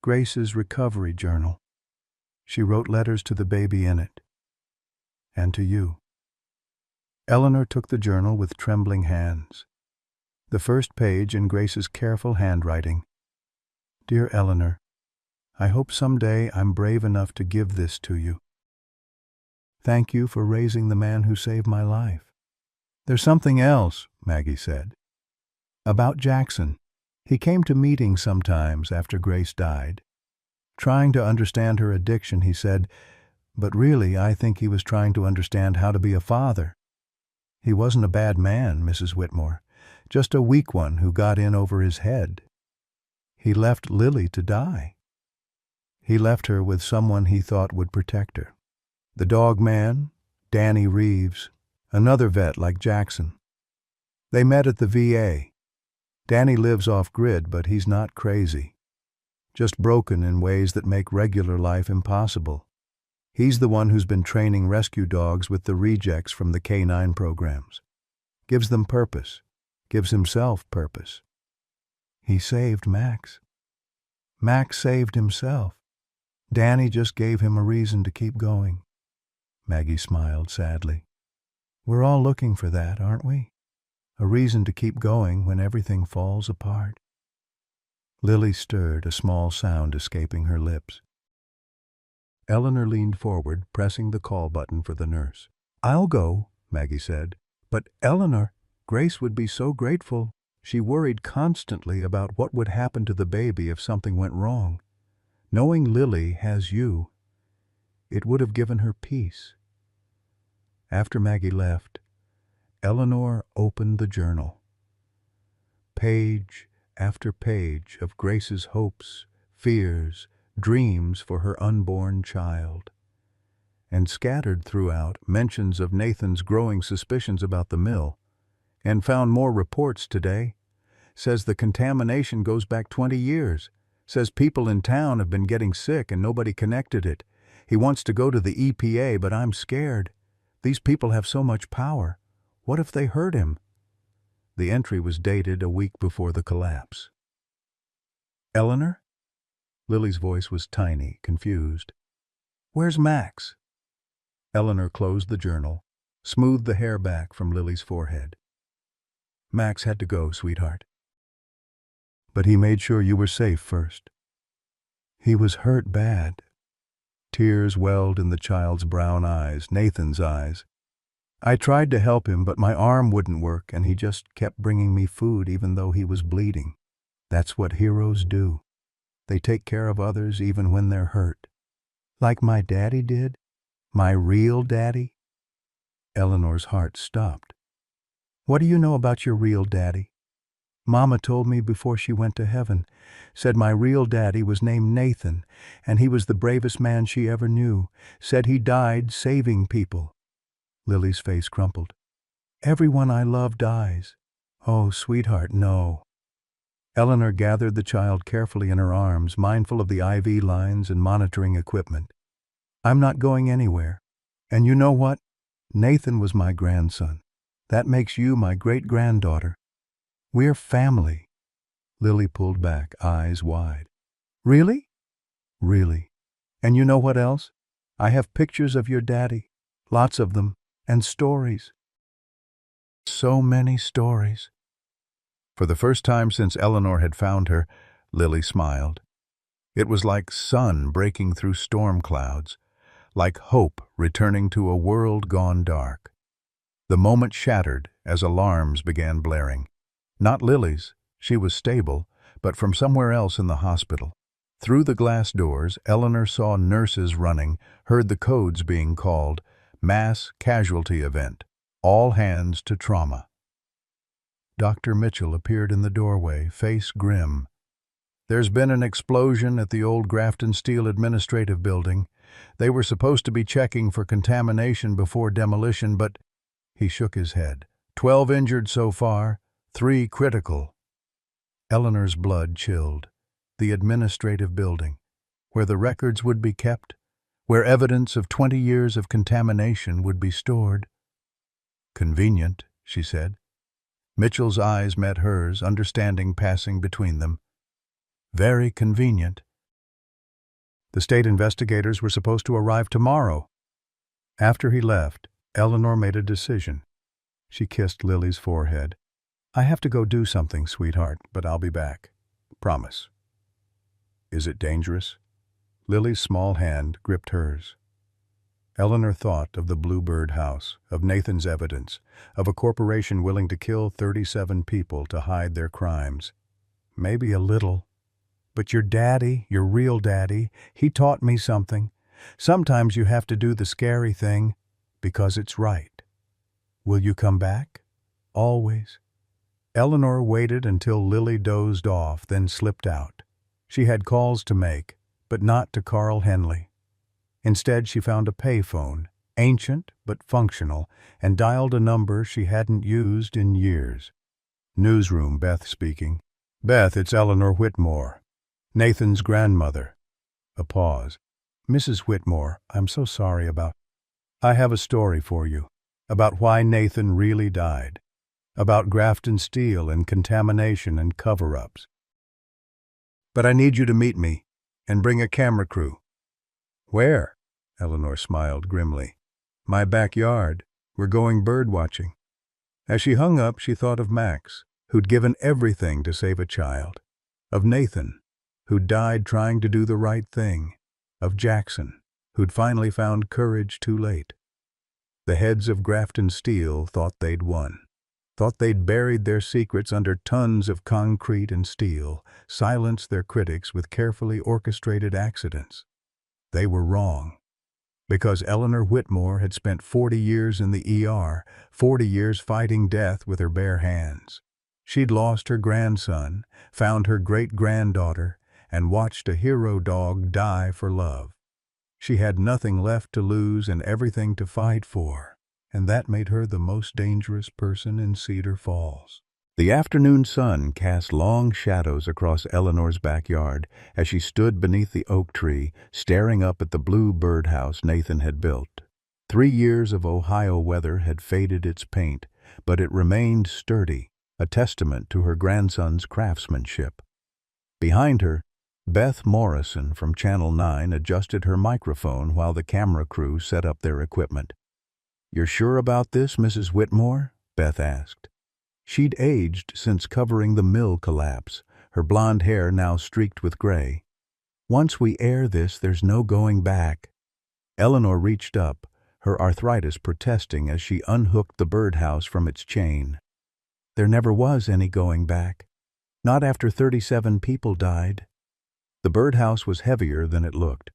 Grace's recovery journal. She wrote letters to the baby in it. And to you. Eleanor took the journal with trembling hands. The first page in Grace's careful handwriting. "Dear Eleanor, I hope someday I'm brave enough to give this to you. Thank you for raising the man who saved my life." "There's something else," Maggie said. "About Jackson. He came to meetings sometimes after Grace died. Trying to understand her addiction, he said, but really I think he was trying to understand how to be a father. He wasn't a bad man, Mrs. Whitmore, just a weak one who got in over his head. He left Lily to die. He left her with someone he thought would protect her. The dog man, Danny Reeves, another vet like Jackson. They met at the VA. Danny lives off-grid, but he's not crazy. Just broken in ways that make regular life impossible. He's the one who's been training rescue dogs with the rejects from the K-9 programs. Gives them purpose. Gives himself purpose. He saved Max. Max saved himself. Danny just gave him a reason to keep going. Maggie smiled sadly. We're all looking for that, aren't we? A reason to keep going when everything falls apart. Lily stirred, a small sound escaping her lips. Eleanor leaned forward, pressing the call button for the nurse. I'll go, Maggie said. But Eleanor, Grace would be so grateful. She worried constantly about what would happen to the baby if something went wrong. Knowing Lily has you, it would have given her peace. After Maggie left, Eleanor opened the journal. Page after page of Grace's hopes, fears, dreams for her unborn child. And scattered throughout mentions of Nathan's growing suspicions about the mill. And found more reports today. Says the contamination goes back 20 years. Says people in town have been getting sick and nobody connected it. He wants to go to the EPA, but I'm scared. These people have so much power. What if they hurt him? The entry was dated a week before the collapse. Eleanor? Lily's voice was tiny, confused. Where's Max? Eleanor closed the journal, smoothed the hair back from Lily's forehead. Max had to go, sweetheart. But he made sure you were safe first. He was hurt bad. Tears welled in the child's brown eyes, Nathan's eyes. I tried to help him, but my arm wouldn't work, and he just kept bringing me food even though he was bleeding. That's what heroes do. They take care of others even when they're hurt. Like my daddy did? My real daddy? Eleanor's heart stopped. What do you know about your real daddy? Mama told me before she went to heaven, said my real daddy was named Nathan, and he was the bravest man she ever knew, said he died saving people. Lily's face crumpled. Everyone I love dies. Oh, sweetheart, no. Eleanor gathered the child carefully in her arms, mindful of the IV lines and monitoring equipment. I'm not going anywhere. And you know what? Nathan was my grandson. That makes you my great-granddaughter. We're family. Lily pulled back, eyes wide. Really? Really. And you know what else? I have pictures of your daddy. Lots of them. And stories. So many stories. For the first time since Eleanor had found her, Lily smiled. It was like sun breaking through storm clouds, like hope returning to a world gone dark. The moment shattered as alarms began blaring. Not Lily's, she was stable, but from somewhere else in the hospital. Through the glass doors, Eleanor saw nurses running, heard the codes being called, mass casualty event, all hands to trauma. Dr. Mitchell appeared in the doorway, face grim. There's been an explosion at the old Grafton Steel Administrative Building. They were supposed to be checking for contamination before demolition, but he shook his head. 12 injured so far, 3 critical. Eleanor's blood chilled. The administrative building, where the records would be kept, where evidence of 20 years of contamination would be stored. Convenient, she said. Mitchell's eyes met hers, understanding passing between them. Very convenient. The state investigators were supposed to arrive tomorrow. After he left, Eleanor made a decision. She kissed Lily's forehead. I have to go do something, sweetheart, but I'll be back. Promise. Is it dangerous? Lily's small hand gripped hers. Eleanor thought of the Bluebird house, of Nathan's evidence, of a corporation willing to kill 37 people to hide their crimes. Maybe a little. But your daddy, your real daddy, he taught me something. Sometimes you have to do the scary thing because it's right. Will you come back? Always. Eleanor waited until Lily dozed off, then slipped out. She had calls to make, but not to Carl Henley. Instead, she found a payphone, ancient but functional, and dialed a number she hadn't used in years. Newsroom, Beth speaking. Beth, it's Eleanor Whitmore, Nathan's grandmother. A pause. Mrs. Whitmore, I'm so sorry about... I have a story for you, about why Nathan really died, about Grafton Steel and contamination and cover-ups. But I need you to meet me, and bring a camera crew. Where? Eleanor smiled grimly. My backyard. We're going bird watching. As she hung up, she thought of Max, who'd given everything to save a child, of Nathan, who'd died trying to do the right thing, of Jackson, who'd finally found courage too late. The heads of Grafton Steel thought they'd won, thought they'd buried their secrets under tons of concrete and steel, silenced their critics with carefully orchestrated accidents. They were wrong, because Eleanor Whitmore had spent 40 years in the ER, 40 years fighting death with her bare hands. She'd lost her grandson, found her great-granddaughter, and watched a hero dog die for love. She had nothing left to lose and everything to fight for, and that made her the most dangerous person in Cedar Falls. The afternoon sun cast long shadows across Eleanor's backyard as she stood beneath the oak tree, staring up at the blue birdhouse Nathan had built. 3 years of Ohio weather had faded its paint, but it remained sturdy, a testament to her grandson's craftsmanship. Behind her, Beth Morrison from Channel 9 adjusted her microphone while the camera crew set up their equipment. "You're sure about this, Mrs. Whitmore?" Beth asked. She'd aged since covering the mill collapse, her blonde hair now streaked with gray. "Once we air this, there's no going back." Eleanor reached up, her arthritis protesting as she unhooked the birdhouse from its chain. "There never was any going back. Not after 37 people died." The birdhouse was heavier than it looked.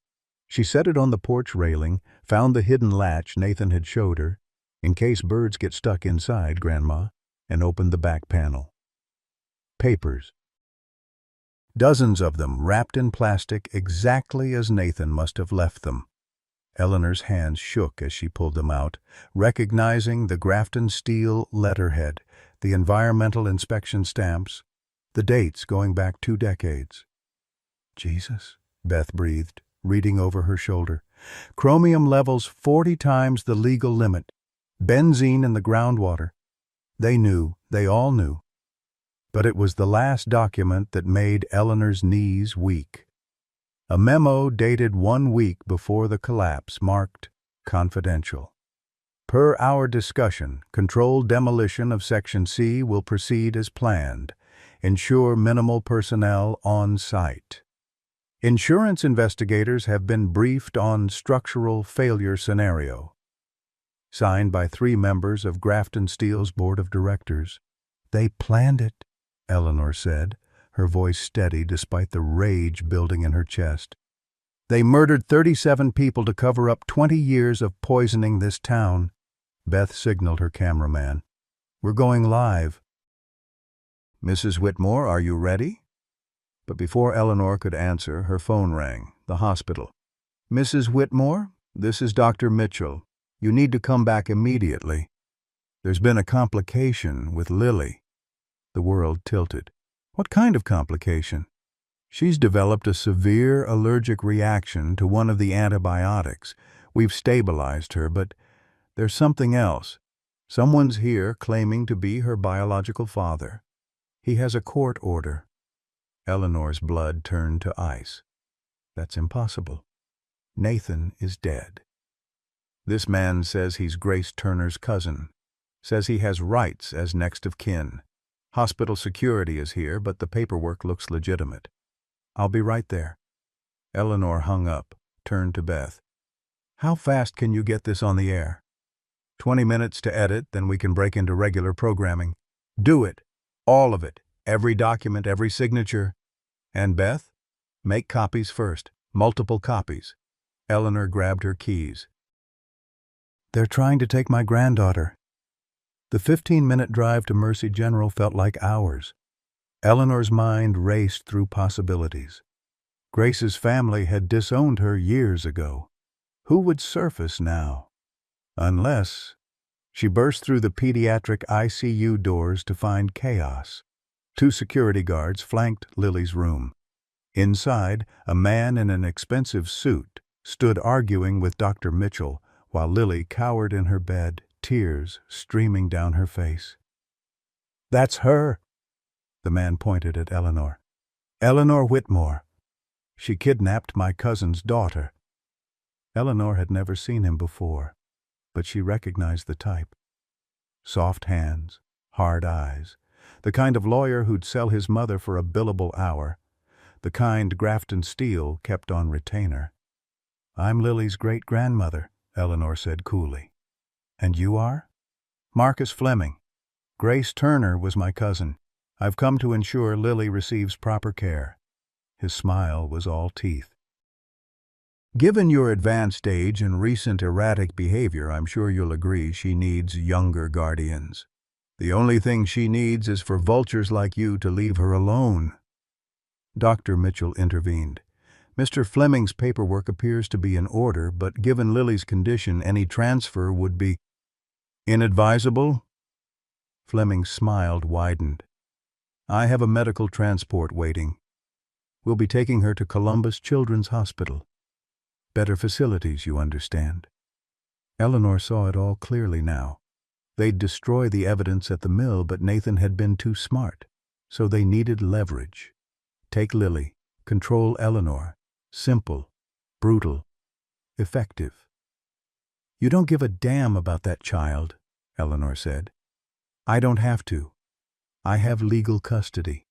She set it on the porch railing, found the hidden latch Nathan had showed her, "In case birds get stuck inside, Grandma," and opened the back panel. Papers. Dozens of them, wrapped in plastic exactly as Nathan must have left them. Eleanor's hands shook as she pulled them out, recognizing the Grafton Steel letterhead, the environmental inspection stamps, the dates going back 2 decades. "Jesus," Beth breathed, reading over her shoulder. "Chromium levels 40 times the legal limit. Benzene in the groundwater." They knew, they all knew. But it was the last document that made Eleanor's knees weak. A memo dated 1 week before the collapse, marked "Confidential." Per our discussion, controlled demolition of Section C will proceed as planned. Ensure minimal personnel on site. Insurance investigators have been briefed on structural failure scenario. Signed by 3 members of Grafton Steel's board of directors. "They planned it," Eleanor said, her voice steady despite the rage building in her chest. "They murdered 37 people to cover up 20 years of poisoning this town." Beth signaled her cameraman. "We're going live." "Mrs. Whitmore, are you ready?" But before Eleanor could answer, her phone rang. The hospital. "Mrs. Whitmore, this is Dr. Mitchell. You need to come back immediately. There's been a complication with Lily." The world tilted. "What kind of complication?" "She's developed a severe allergic reaction to one of the antibiotics. We've stabilized her, but there's something else. Someone's here claiming to be her biological father. He has a court order." Eleanor's blood turned to ice. "That's impossible. Nathan is dead. This man says he's Grace Turner's cousin, says he has rights as next of kin. Hospital security is here, but the paperwork looks legitimate. I'll be right there." Eleanor hung up, turned to Beth. "How fast can you get this on the air?" 20 minutes to edit, then we can break into regular programming." "Do it. All of it. Every document, every signature. And Beth, make copies first. Multiple copies." Eleanor grabbed her keys. "They're trying to take my granddaughter." The 15-minute drive to Mercy General felt like hours. Eleanor's mind raced through possibilities. Grace's family had disowned her years ago. Who would surface now? Unless she burst through the pediatric ICU doors to find chaos. 2 security guards flanked Lily's room. Inside, a man in an expensive suit stood arguing with Dr. Mitchell while Lily cowered in her bed, tears streaming down her face. "That's her," the man pointed at Eleanor. "Eleanor Whitmore. She kidnapped my cousin's daughter." Eleanor had never seen him before, but she recognized the type. Soft hands, hard eyes, the kind of lawyer who'd sell his mother for a billable hour, the kind Grafton Steele kept on retainer. "I'm Lily's great-grandmother," Eleanor said coolly. "And you are?" "Marcus Fleming. Grace Turner was my cousin. I've come to ensure Lily receives proper care." His smile was all teeth. "Given your advanced age and recent erratic behavior, I'm sure you'll agree she needs younger guardians. The only thing she needs is for vultures like you to leave her alone." Dr. Mitchell intervened. "Mr. Fleming's paperwork appears to be in order, but given Lily's condition, any transfer would be inadvisable." Fleming's smile widened. "I have a medical transport waiting. We'll be taking her to Columbus Children's Hospital. Better facilities, you understand." Eleanor saw it all clearly now. They'd destroy the evidence at the mill, but Nathan had been too smart, so they needed leverage. Take Lily, control Eleanor. Simple, brutal, effective. "You don't give a damn about that child," Eleanor said. "I don't have to. I have legal custody."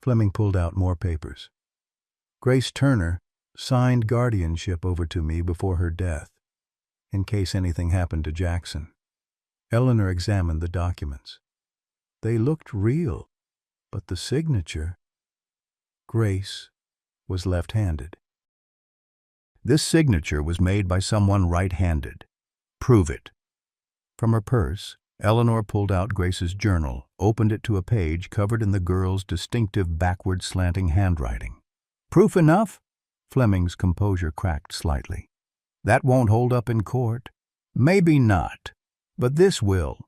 Fleming pulled out more papers. "Grace Turner signed guardianship over to me before her death, in case anything happened to Jackson." Eleanor examined the documents. They looked real, but the signature— Grace was left-handed. "This signature was made by someone right-handed. Prove it." From her purse, Eleanor pulled out Grace's journal, opened it to a page covered in the girl's distinctive backward-slanting handwriting. "Proof enough?" Fleming's composure cracked slightly. "That won't hold up in court." "Maybe not, but this will."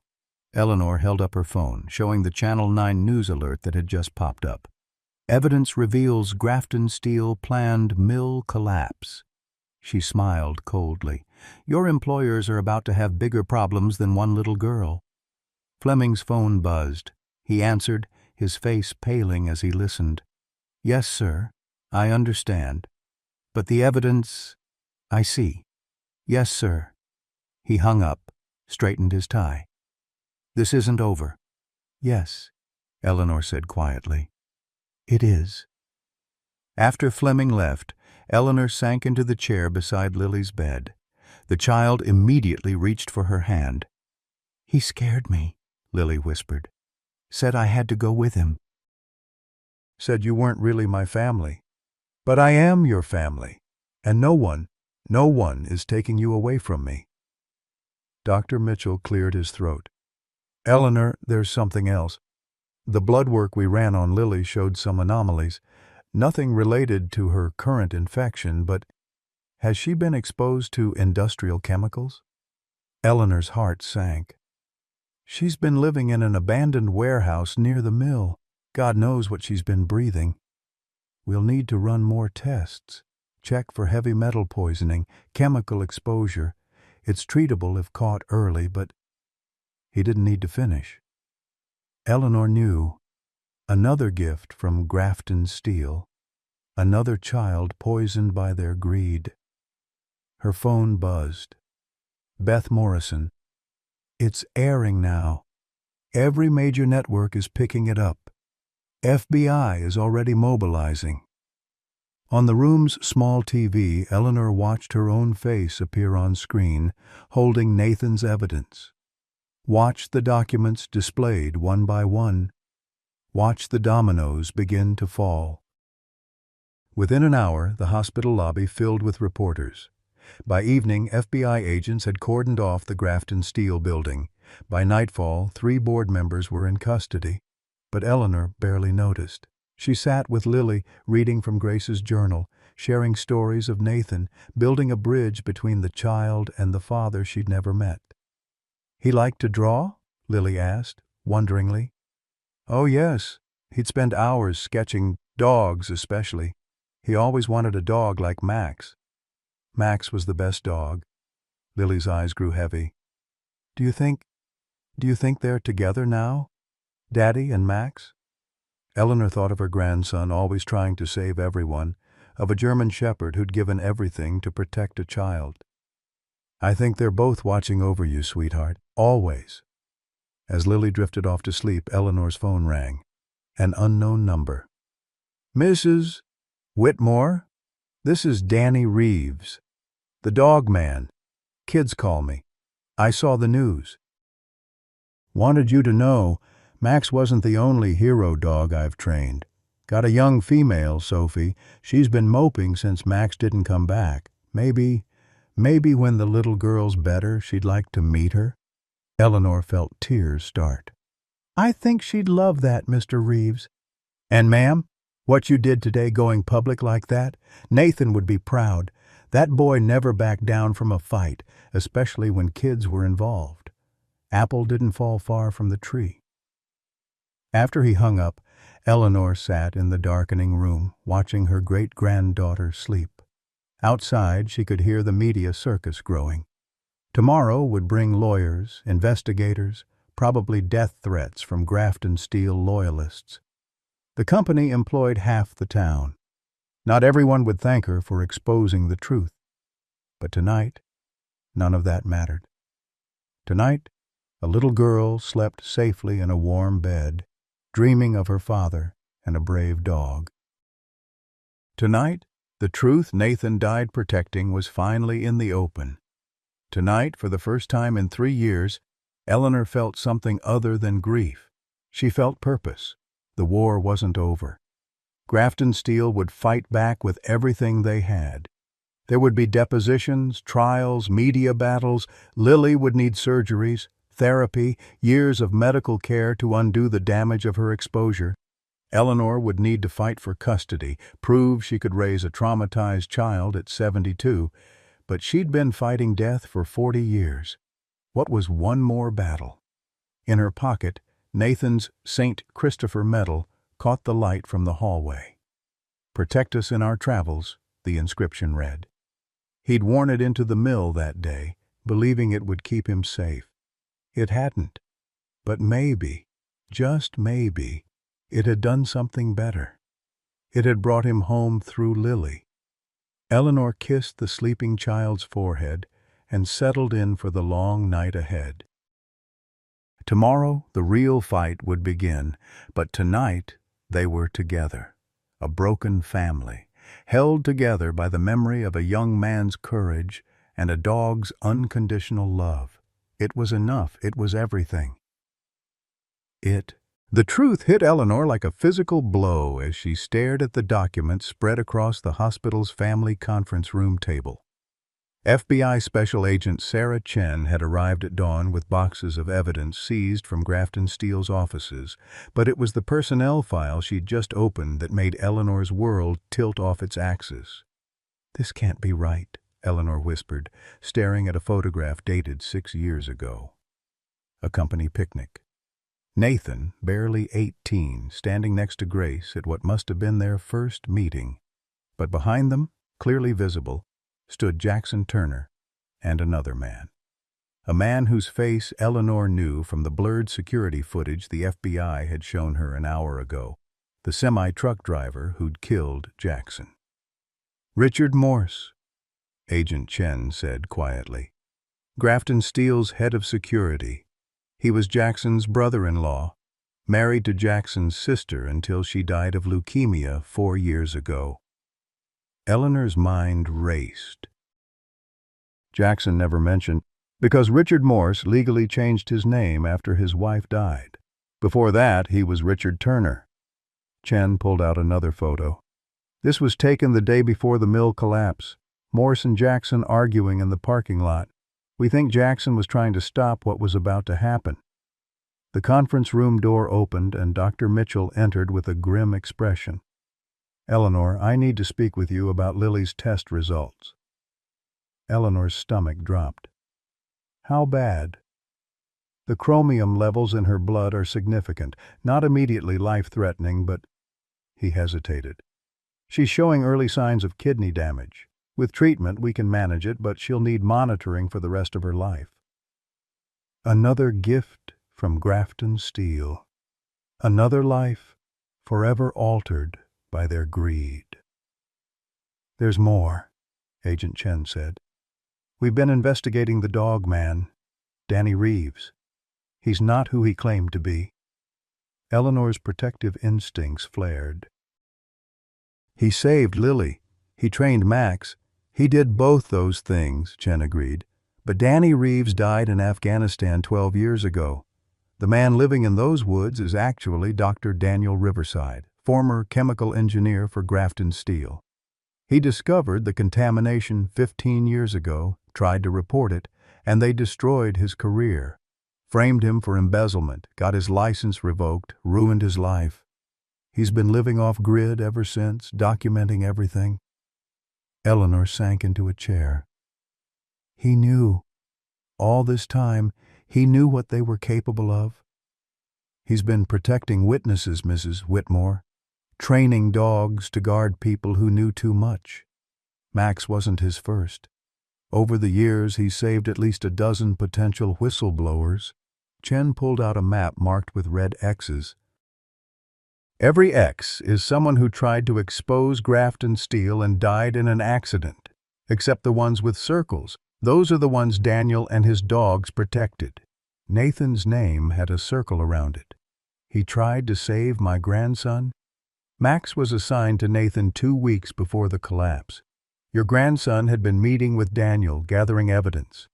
Eleanor held up her phone, showing the Channel 9 news alert that had just popped up. "Evidence reveals Grafton Steel planned mill collapse." She smiled coldly. "Your employers are about to have bigger problems than one little girl." Fleming's phone buzzed. He answered, his face paling as he listened. "Yes, sir. I understand. But the evidence— I see. Yes, sir." He hung up, straightened his tie. "This isn't over." "Yes," Eleanor said quietly. "It is." After Fleming left, Eleanor sank into the chair beside Lily's bed. The child immediately reached for her hand. "He scared me," Lily whispered. "Said I had to go with him." "Said you weren't really my family. But I am your family, and no one is taking you away from me." Dr. Mitchell cleared his throat. "Eleanor, there's something else. The blood work we ran on Lily showed some anomalies. Nothing related to her current infection, but has she been exposed to industrial chemicals?" Eleanor's heart sank. "She's been living in an abandoned warehouse near the mill. God knows what she's been breathing. We'll need to run more tests. Check for heavy metal poisoning, chemical exposure. It's treatable if caught early, but—" He didn't need to finish. Eleanor knew. Another gift from Grafton Steel. Another child poisoned by their greed. Her phone buzzed. Beth Morrison. "It's airing now. Every major network is picking it up. FBI is already mobilizing." On the room's small TV, Eleanor watched her own face appear on screen, holding Nathan's evidence. Watched the documents displayed one by one. Watched the dominoes begin to fall. Within an hour, the hospital lobby filled with reporters. By evening, FBI agents had cordoned off the Grafton Steel building. By nightfall, 3 board members were in custody, but Eleanor barely noticed. She sat with Lily, reading from Grace's journal, sharing stories of Nathan, building a bridge between the child and the father she'd never met. "He liked to draw?" Lily asked, wonderingly. "Oh, yes. He'd spend hours sketching, dogs especially. He always wanted a dog like Max. Max was the best dog." Lily's eyes grew heavy. Do you think they're together now? Daddy and Max?" Eleanor thought of her grandson always trying to save everyone, of a German shepherd who'd given everything to protect a child. "I think they're both watching over you, sweetheart. Always." As Lily drifted off to sleep, Eleanor's phone rang. An unknown number. "Mrs. Whitmore? This is Danny Reeves. The dog man. Kids call me. I saw the news. Wanted you to know, Max wasn't the only hero dog I've trained. Got a young female, Sophie. She's been moping since Max didn't come back. Maybe when the little girl's better, she'd like to meet her." Eleanor felt tears start. "I think she'd love that, Mr. Reeves. And ma'am, what you did today going public like that, Nathan would be proud. That boy never backed down from a fight, especially when kids were involved. Apple didn't fall far from the tree." After he hung up, Eleanor sat in the darkening room, watching her great-granddaughter sleep. Outside, she could hear the media circus growing. Tomorrow would bring lawyers, investigators, probably death threats from Grafton Steel loyalists. The company employed half the town. Not everyone would thank her for exposing the truth. But tonight, none of that mattered. Tonight, a little girl slept safely in a warm bed, dreaming of her father and a brave dog. Tonight, the truth Nathan died protecting was finally in the open. Tonight, for the first time in 3 years, Eleanor felt something other than grief. She felt purpose. The war wasn't over. Grafton Steel would fight back with everything they had. There would be depositions, trials, media battles. Lily would need surgeries, therapy, years of medical care to undo the damage of her exposure. Eleanor would need to fight for custody, prove she could raise a traumatized child at 72, but she'd been fighting death for 40 years. What was one more battle? In her pocket, Nathan's St. Christopher medal caught the light from the hallway. "Protect us in our travels," the inscription read. He'd worn it into the mill that day, believing it would keep him safe. It hadn't. But maybe, just maybe, it had done something better. It had brought him home through Lily. Eleanor kissed the sleeping child's forehead and settled in for the long night ahead. Tomorrow, the real fight would begin, but tonight they were together, a broken family, held together by the memory of a young man's courage and a dog's unconditional love. It was enough. It was everything. The truth hit Eleanor like a physical blow as she stared at the documents spread across the hospital's family conference room table. FBI Special Agent Sarah Chen had arrived at dawn with boxes of evidence seized from Grafton Steel's offices, but it was the personnel file she'd just opened that made Eleanor's world tilt off its axis. "This can't be right," Eleanor whispered, staring at a photograph dated 6 years ago. A company picnic. Nathan, barely 18, standing next to Grace at what must have been their first meeting. But behind them, clearly visible, stood Jackson Turner and another man. A man whose face Eleanor knew from the blurred security footage the FBI had shown her an hour ago, the semi-truck driver who'd killed Jackson. "Richard Morse," Agent Chen said quietly. "Grafton Steel's head of security. He was Jackson's brother-in-law, married to Jackson's sister until she died of leukemia 4 years ago." Eleanor's mind raced. Jackson never mentioned, because Richard Morse legally changed his name after his wife died. Before that, he was Richard Turner. Chen pulled out another photo. This was taken the day before the mill collapse. Morse and Jackson arguing in the parking lot. "We think Jackson was trying to stop what was about to happen." The conference room door opened and Dr. Mitchell entered with a grim expression. "Eleanor, I need to speak with you about Lily's test results." Eleanor's stomach dropped. "How bad?" "The chromium levels in her blood are significant, not immediately life-threatening, but—" He hesitated. "She's showing early signs of kidney damage. With treatment, we can manage it, but she'll need monitoring for the rest of her life." Another gift from Grafton Steel. Another life forever altered by their greed. "There's more," Agent Chen said. "We've been investigating the dog man, Danny Reeves. He's not who he claimed to be." Eleanor's protective instincts flared. "He saved Lily. He trained Max. He did both those things," Chen agreed. "But Danny Reeves died in Afghanistan 12 years ago. The man living in those woods is actually Dr. Daniel Riverside, former chemical engineer for Grafton Steel. He discovered the contamination 15 years ago, tried to report it, and they destroyed his career. Framed him for embezzlement, got his license revoked, ruined his life. He's been living off-grid ever since, documenting everything." Eleanor sank into a chair. "He knew. All this time, he knew what they were capable of." "He's been protecting witnesses, Mrs. Whitmore. Training dogs to guard people who knew too much. Max wasn't his first. Over the years, he's saved at least a dozen potential whistleblowers." Chen pulled out a map marked with red X's. "Every X is someone who tried to expose Grafton Steel and died in an accident. Except the ones with circles. Those are the ones Daniel and his dogs protected. Nathan's name had a circle around it. He tried to save my grandson. Max was assigned to Nathan 2 weeks before the collapse. Your grandson had been meeting with Daniel, gathering evidence.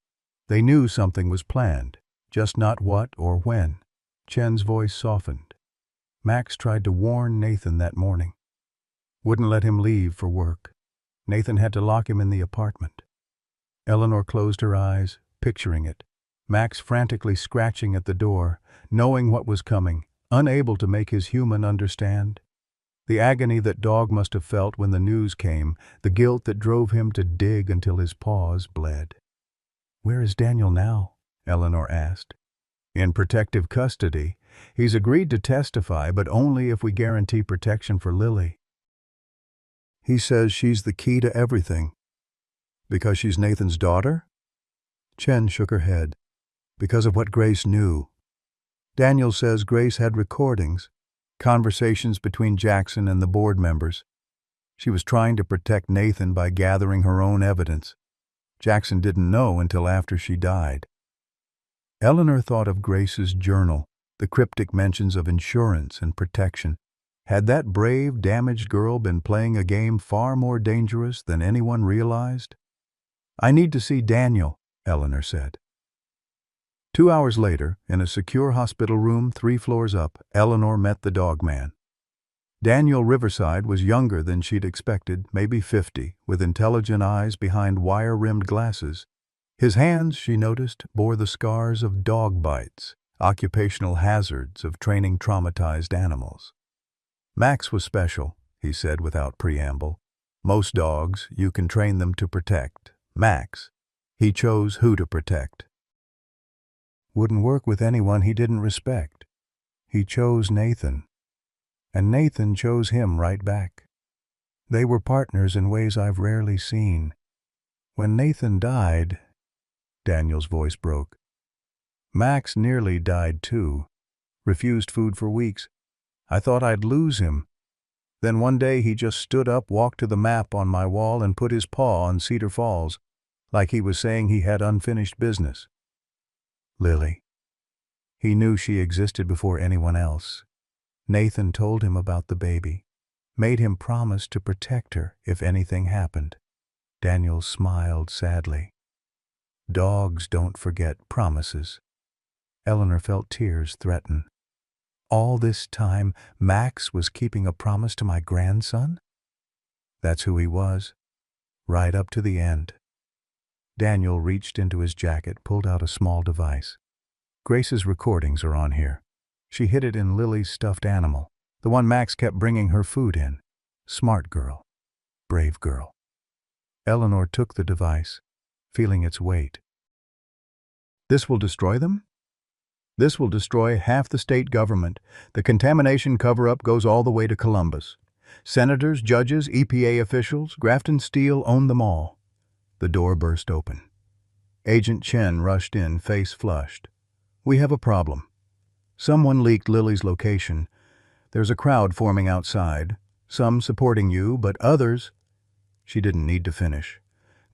They knew something was planned, just not what or when." Chen's voice softened. "Max tried to warn Nathan that morning. Wouldn't let him leave for work. Nathan had to lock him in the apartment." Eleanor closed her eyes, picturing it. Max frantically scratching at the door, knowing what was coming, unable to make his human understand. The agony that dog must have felt when the news came, the guilt that drove him to dig until his paws bled. "Where is Daniel now?" Eleanor asked. "In protective custody. He's agreed to testify, but only if we guarantee protection for Lily. He says she's the key to everything." "Because she's Nathan's daughter?" Chen shook her head. "Because of what Grace knew. Daniel says Grace had recordings, conversations between Jackson and the board members. She was trying to protect Nathan by gathering her own evidence. Jackson didn't know until after she died." Eleanor thought of Grace's journal, the cryptic mentions of insurance and protection. Had that brave, damaged girl been playing a game far more dangerous than anyone realized? "I need to see Daniel," Eleanor said. 2 hours later, in a secure hospital room 3 floors up, Eleanor met the dog man. Daniel Riverside was younger than she'd expected, maybe 50, with intelligent eyes behind wire-rimmed glasses. His hands, she noticed, bore the scars of dog bites, occupational hazards of training traumatized animals. "Max was special," he said without preamble. "Most dogs, you can train them to protect. Max, he chose who to protect. Wouldn't work with anyone he didn't respect. He chose Nathan. And Nathan chose him right back. They were partners in ways I've rarely seen. When Nathan died," Daniel's voice broke, "Max nearly died too. Refused food for weeks. I thought I'd lose him. Then one day he just stood up, walked to the map on my wall and put his paw on Cedar Falls, like he was saying he had unfinished business. Lily. He knew she existed before anyone else. Nathan told him about the baby, made him promise to protect her if anything happened." Daniel smiled sadly. "Dogs don't forget promises." Eleanor felt tears threaten. All this time, Max was keeping a promise to my grandson? That's who he was, right up to the end. Daniel reached into his jacket, pulled out a small device. "Grace's recordings are on here. She hid it in Lily's stuffed animal, the one Max kept bringing her food in. Smart girl. Brave girl. Eleanor took the device, feeling its weight. This will destroy them? This will destroy half the state government. The contamination cover-up goes all the way to Columbus. Senators, judges, EPA officials, Grafton Steel own them all. The door burst open. Agent Chen rushed in, face flushed. We have a problem. Someone leaked Lily's location. There's a crowd forming outside, some supporting you, but others... She didn't need to finish.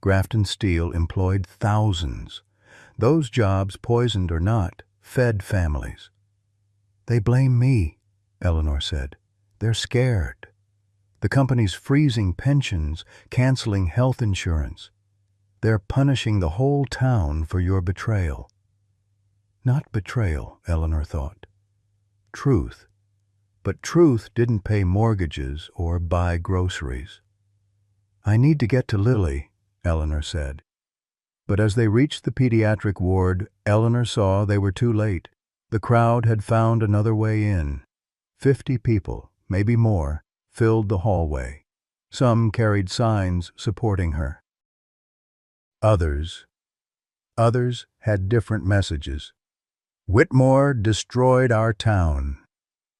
Grafton Steel employed thousands. Those jobs, poisoned or not, fed families. They blame me, Eleanor said. They're scared. The company's freezing pensions, canceling health insurance. They're punishing the whole town for your betrayal. Not betrayal, Eleanor thought. Truth. But truth didn't pay mortgages or buy groceries. I need to get to Lily, Eleanor said. But as they reached the pediatric ward, Eleanor saw they were too late. The crowd had found another way in. 50 people, maybe more, filled the hallway. Some carried signs supporting her. Others had different messages. Whitmore destroyed our town.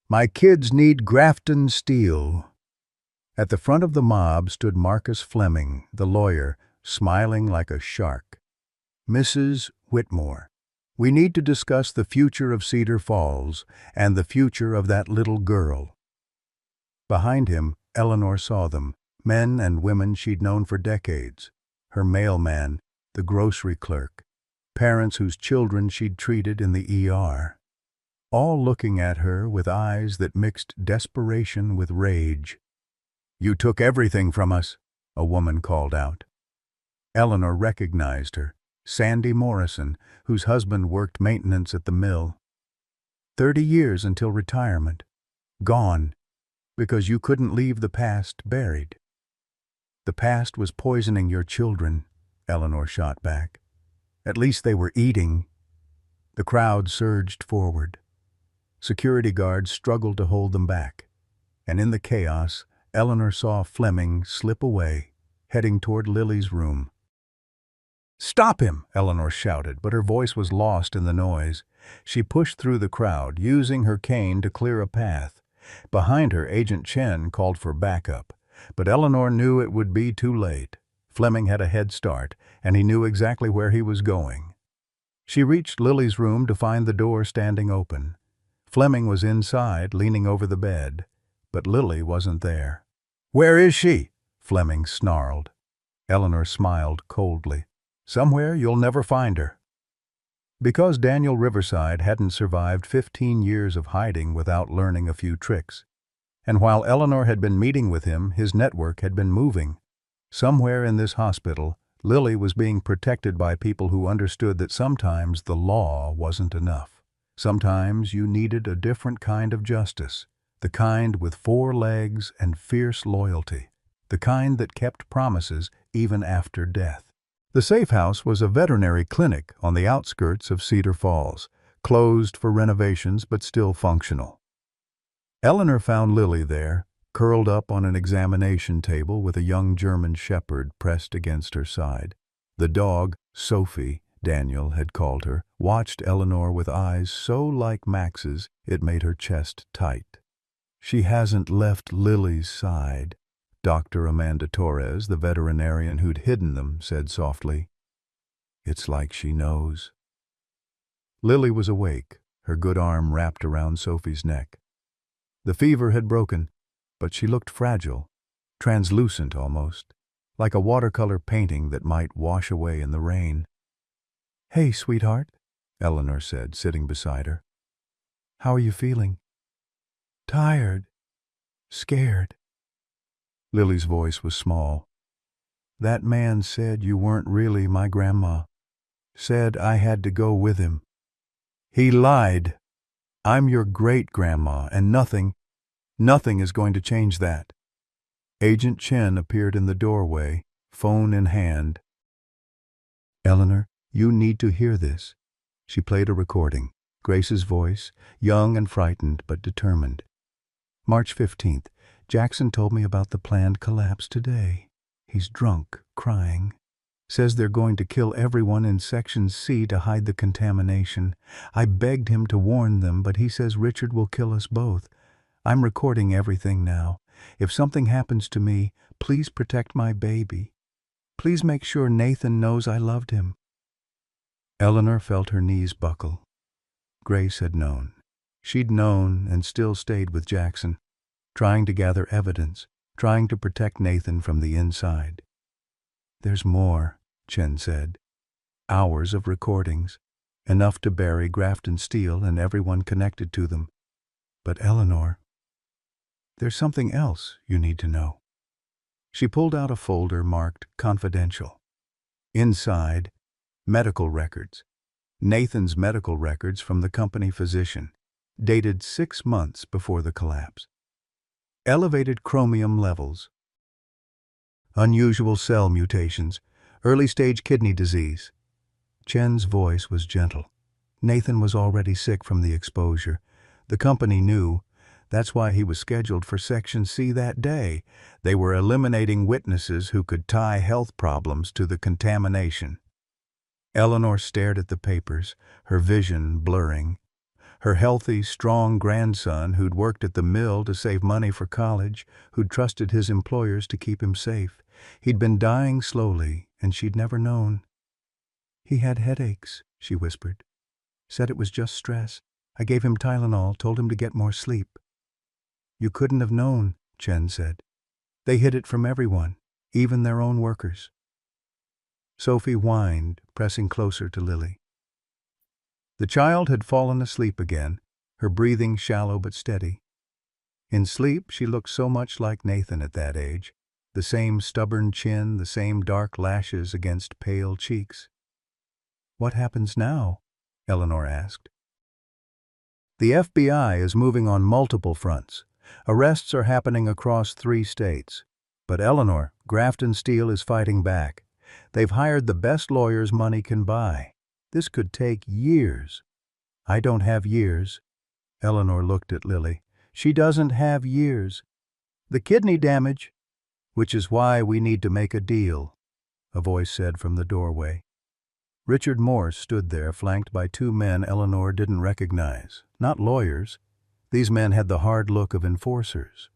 My kids need Grafton Steel. At the front of the mob stood Marcus Fleming, the lawyer, smiling like a shark. Mrs. Whitmore, we need to discuss the future of Cedar Falls and the future of that little girl. Behind him, Eleanor saw them, men and women she'd known for decades. Her mailman, the grocery clerk, parents whose children she'd treated in the ER. All looking at her with eyes that mixed desperation with rage. You took everything from us, a woman called out. Eleanor recognized her, Sandy Morrison, whose husband worked maintenance at the mill. 30 years until retirement. Gone, because you couldn't leave the past buried. The past was poisoning your children, Eleanor shot back. At least they were eating. The crowd surged forward. Security guards struggled to hold them back. And in the chaos, Eleanor saw Fleming slip away, heading toward Lily's room. Stop him, Eleanor shouted, but her voice was lost in the noise. She pushed through the crowd, using her cane to clear a path. Behind her, Agent Chen called for backup, but Eleanor knew it would be too late. Fleming had a head start, and he knew exactly where he was going. She reached Lily's room to find the door standing open. Fleming was inside, leaning over the bed, but Lily wasn't there. Where is she? Fleming snarled. Eleanor smiled coldly. Somewhere you'll never find her. Because Daniel Riverside hadn't survived 15 years of hiding without learning a few tricks. And while Eleanor had been meeting with him, his network had been moving. Somewhere in this hospital, Lily was being protected by people who understood that sometimes the law wasn't enough. Sometimes you needed a different kind of justice, the kind with 4 legs and fierce loyalty, the kind that kept promises even after death. The safe house was a veterinary clinic on the outskirts of Cedar Falls, closed for renovations but still functional. Eleanor found Lily there, curled up on an examination table with a young German shepherd pressed against her side. The dog, Sophie, Daniel had called her, watched Eleanor with eyes so like Max's it made her chest tight. She hasn't left Lily's side, Dr. Amanda Torres, the veterinarian who'd hidden them, said softly. It's like she knows. Lily was awake, her good arm wrapped around Sophie's neck. The fever had broken, but she looked fragile, translucent almost, like a watercolor painting that might wash away in the rain. Hey, sweetheart, Eleanor said, sitting beside her. How are you feeling? Tired. Scared. Lily's voice was small. That man said you weren't really my grandma. Said I had to go with him. He lied. I'm your great-grandma, and nothing is going to change that. Agent Chen appeared in the doorway, phone in hand. Eleanor, you need to hear this. She played a recording. Grace's voice, young and frightened but determined. March 15th. Jackson told me about the planned collapse today. He's drunk, crying. Says they're going to kill everyone in Section C to hide the contamination. I begged him to warn them, but he says Richard will kill us both. I'm recording everything now. If something happens to me, please protect my baby. Please make sure Nathan knows I loved him. Eleanor felt her knees buckle. Grace had known. She'd known and still stayed with Jackson, trying to gather evidence, trying to protect Nathan from the inside. There's more, Chen said. Hours of recordings, enough to bury Grafton Steele and everyone connected to them. But Eleanor, there's something else you need to know. She pulled out a folder marked Confidential. Inside, medical records. Nathan's medical records from the company physician, dated 6 months before the collapse. Elevated chromium levels. Unusual cell mutations. Early-stage kidney disease. Chen's voice was gentle. Nathan was already sick from the exposure. The company knew. That's why he was scheduled for Section C that day. They were eliminating witnesses who could tie health problems to the contamination. Eleanor stared at the papers, her vision blurring. Her healthy, strong grandson who'd worked at the mill to save money for college, who'd trusted his employers to keep him safe. He'd been dying slowly, and she'd never known. He had headaches, she whispered. Said it was just stress. I gave him Tylenol, told him to get more sleep. You couldn't have known, Chen said. They hid it from everyone, even their own workers. Sophie whined, pressing closer to Lily. The child had fallen asleep again, her breathing shallow but steady. In sleep, she looked so much like Nathan at that age, the same stubborn chin, the same dark lashes against pale cheeks. What happens now? Eleanor asked. The FBI is moving on multiple fronts. Arrests are happening across 3 states. But Eleanor, Grafton Steele is fighting back. They've hired the best lawyers money can buy. This could take years. I don't have years. Eleanor looked at Lily. She doesn't have years. The kidney damage, which is why we need to make a deal, a voice said from the doorway. Richard Morse stood there, flanked by 2 men Eleanor didn't recognize. Not lawyers. These men had the hard look of enforcers.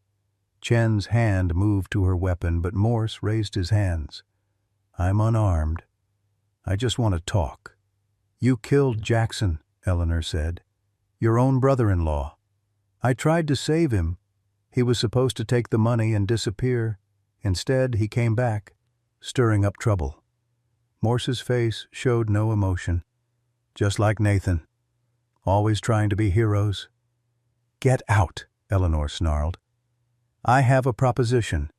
Chen's hand moved to her weapon, but Morse raised his hands. I'm unarmed. I just want to talk. You killed Jackson, Eleanor said. Your own brother-in-law. I tried to save him. He was supposed to take the money and disappear. Instead, he came back, stirring up trouble. Morse's face showed no emotion. Just like Nathan. Always trying to be heroes. Get out, Eleanor snarled. I have a proposition.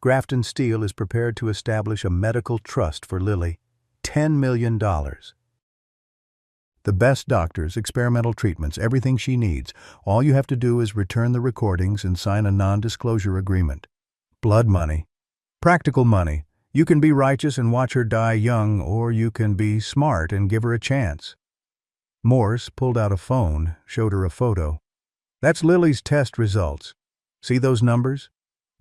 Grafton Steele is prepared to establish a medical trust for Lily. $10 million. The best doctors, experimental treatments, everything she needs. All you have to do is return the recordings and sign a non-disclosure agreement. Blood money. Practical money. You can be righteous and watch her die young, or you can be smart and give her a chance. Morse pulled out a phone, showed her a photo. That's Lily's test results. See those numbers?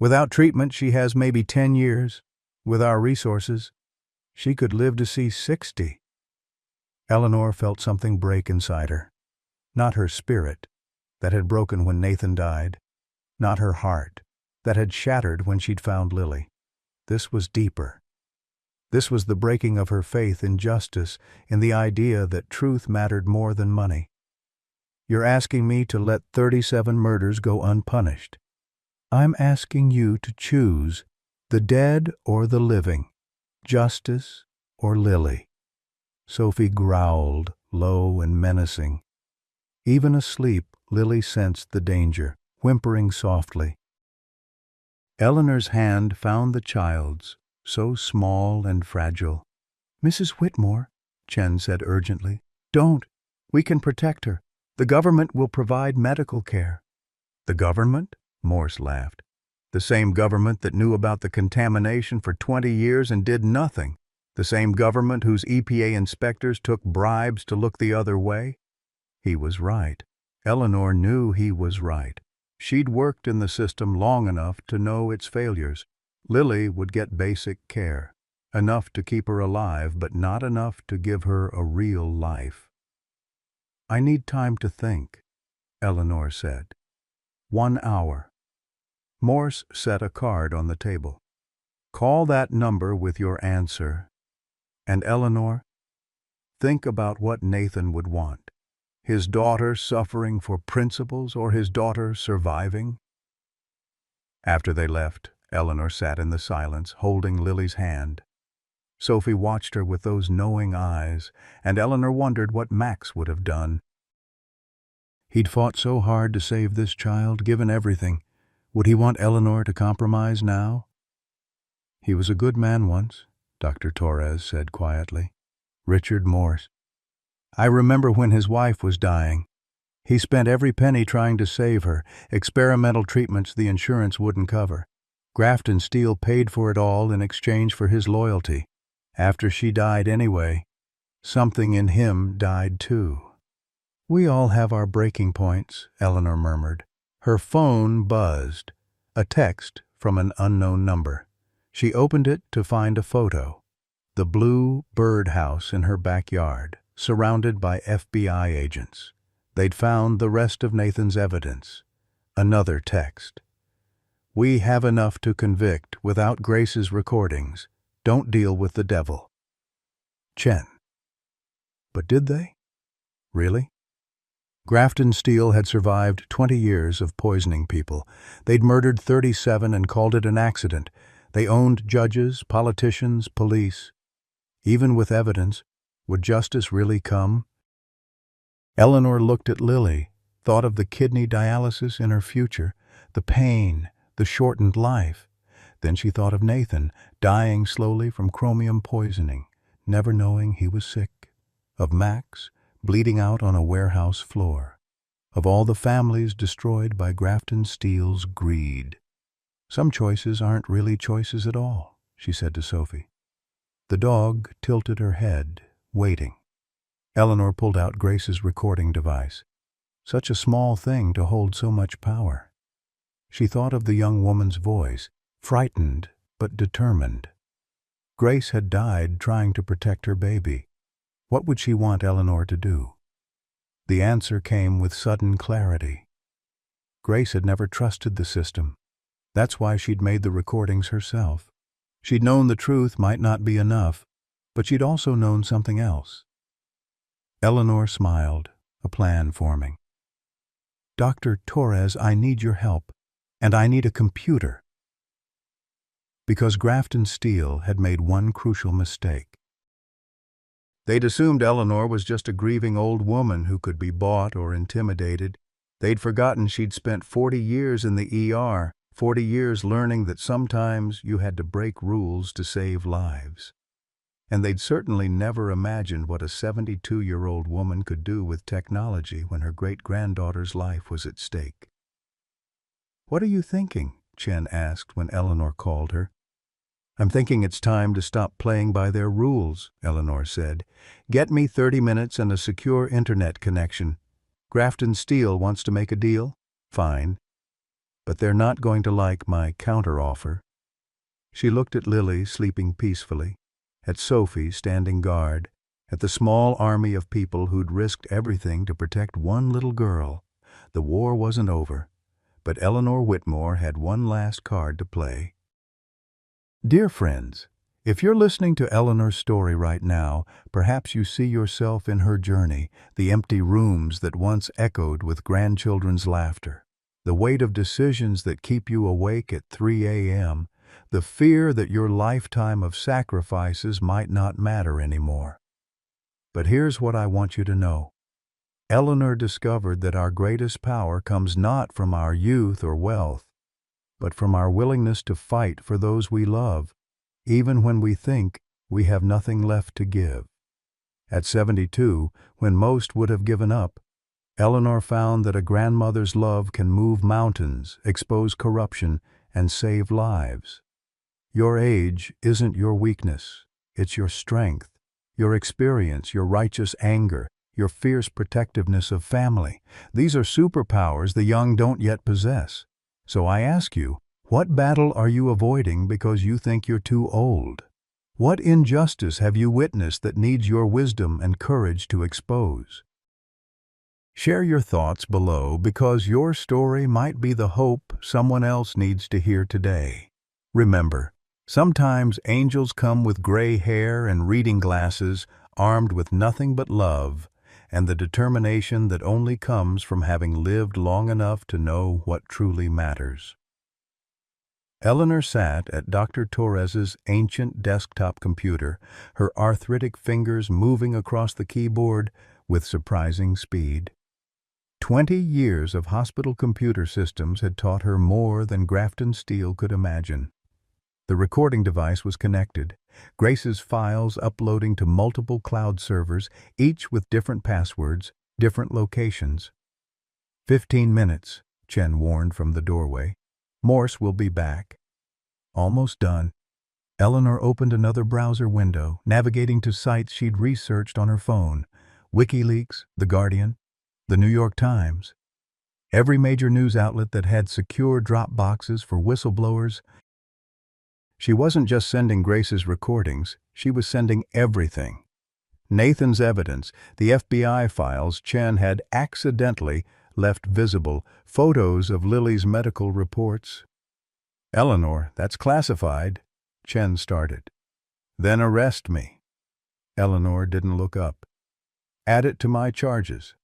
Without treatment, she has maybe 10 years. With our resources, she could live to see 60. Eleanor felt something break inside her. Not her spirit, that had broken when Nathan died. Not her heart, that had shattered when she'd found Lily. This was deeper. This was the breaking of her faith in justice, in the idea that truth mattered more than money. You're asking me to let 37 murders go unpunished. I'm asking you to choose the dead or the living, justice or Lily. Sophie growled, low and menacing. Even asleep, Lily sensed the danger, whimpering softly. Eleanor's hand found the child's, so small and fragile. Mrs. Whitmore, Chen said urgently, don't. We can protect her. The government will provide medical care. The government? Morse laughed. The same government that knew about the contamination for 20 years and did nothing. The same government whose EPA inspectors took bribes to look the other way. He was right. Eleanor knew he was right. She'd worked in the system long enough to know its failures. Lily would get basic care, enough to keep her alive, but not enough to give her a real life. "I need time to think," Eleanor said. 1 hour. Morse set a card on the table. "Call that number with your answer. And Eleanor, think about what Nathan would want. His daughter suffering for principles or his daughter surviving?" After they left, Eleanor sat in the silence, holding Lily's hand. Sophie watched her with those knowing eyes, and Eleanor wondered what Max would have done. He'd fought so hard to save this child, given everything. Would he want Eleanor to compromise now? "He was a good man once," Dr. Torres said quietly. "Richard Morse. I remember when his wife was dying. He spent every penny trying to save her, experimental treatments the insurance wouldn't cover. Grafton Steele paid for it all in exchange for his loyalty. After she died anyway, something in him died too." "We all have our breaking points," Eleanor murmured. Her phone buzzed. A text from an unknown number. She opened it to find a photo. The blue birdhouse in her backyard, surrounded by FBI agents. They'd found the rest of Nathan's evidence. Another text. "We have enough to convict without Grace's recordings. Don't deal with the devil. Chen." But did they? Really? Grafton Steele had survived 20 years of poisoning people. They'd murdered 37 and called it an accident. They owned judges, politicians, police. Even with evidence, would justice really come? Eleanor looked at Lily, thought of the kidney dialysis in her future, the pain, the shortened life. Then she thought of Nathan, dying slowly from chromium poisoning, never knowing he was sick. Of Max, bleeding out on a warehouse floor. Of all the families destroyed by Grafton Steele's greed. "Some choices aren't really choices at all," she said to Sophie. The dog tilted her head, waiting. Eleanor pulled out Grace's recording device. Such a small thing to hold so much power. She thought of the young woman's voice, frightened but determined. Grace had died trying to protect her baby. What would she want Eleanor to do? The answer came with sudden clarity. Grace had never trusted the system. That's why she'd made the recordings herself. She'd known the truth might not be enough, but she'd also known something else. Eleanor smiled, a plan forming. "Dr. Torres, I need your help, and I need a computer." Because Grafton Steele had made one crucial mistake. They'd assumed Eleanor was just a grieving old woman who could be bought or intimidated. They'd forgotten she'd spent 40 years in the ER, 40 years learning that sometimes you had to break rules to save lives. And they'd certainly never imagined what a 72-year-old woman could do with technology when her great-granddaughter's life was at stake. "What are you thinking?" Chen asked when Eleanor called her. "I'm thinking it's time to stop playing by their rules," Eleanor said. "Get me 30 minutes and a secure internet connection. Grafton Steele wants to make a deal? Fine. But they're not going to like my counteroffer." She looked at Lily sleeping peacefully, at Sophie standing guard, at the small army of people who'd risked everything to protect one little girl. The war wasn't over, but Eleanor Whitmore had one last card to play. Dear friends, if you're listening to Eleanor's story right now, perhaps you see yourself in her journey, the empty rooms that once echoed with grandchildren's laughter, the weight of decisions that keep you awake at 3 a.m., the fear that your lifetime of sacrifices might not matter anymore. But here's what I want you to know. Eleanor discovered that our greatest power comes not from our youth or wealth, but from our willingness to fight for those we love, even when we think we have nothing left to give. At 72, when most would have given up, Eleanor found that a grandmother's love can move mountains, expose corruption, and save lives. Your age isn't your weakness, it's your strength, your experience, your righteous anger, your fierce protectiveness of family. These are superpowers the young don't yet possess. So I ask you, what battle are you avoiding because you think you're too old? What injustice have you witnessed that needs your wisdom and courage to expose? Share your thoughts below because your story might be the hope someone else needs to hear today. Remember, sometimes angels come with gray hair and reading glasses, armed with nothing but love and the determination that only comes from having lived long enough to know what truly matters. Eleanor sat at Dr. Torres's ancient desktop computer, her arthritic fingers moving across the keyboard with surprising speed. 20 years of hospital computer systems had taught her more than Grafton Steele could imagine. The recording device was connected, Grace's files uploading to multiple cloud servers, each with different passwords, different locations. 15 minutes, Chen warned from the doorway. Morse will be back. Almost done. Eleanor opened another browser window, navigating to sites she'd researched on her phone. WikiLeaks, The Guardian, The New York Times. Every major news outlet that had secure drop boxes for whistleblowers. She wasn't just sending Grace's recordings, she was sending everything. Nathan's evidence, the FBI files Chen had accidentally left visible, photos of Lily's medical reports. Eleanor, that's classified, Chen started. Then arrest me. Eleanor didn't look up. Add it to my charges.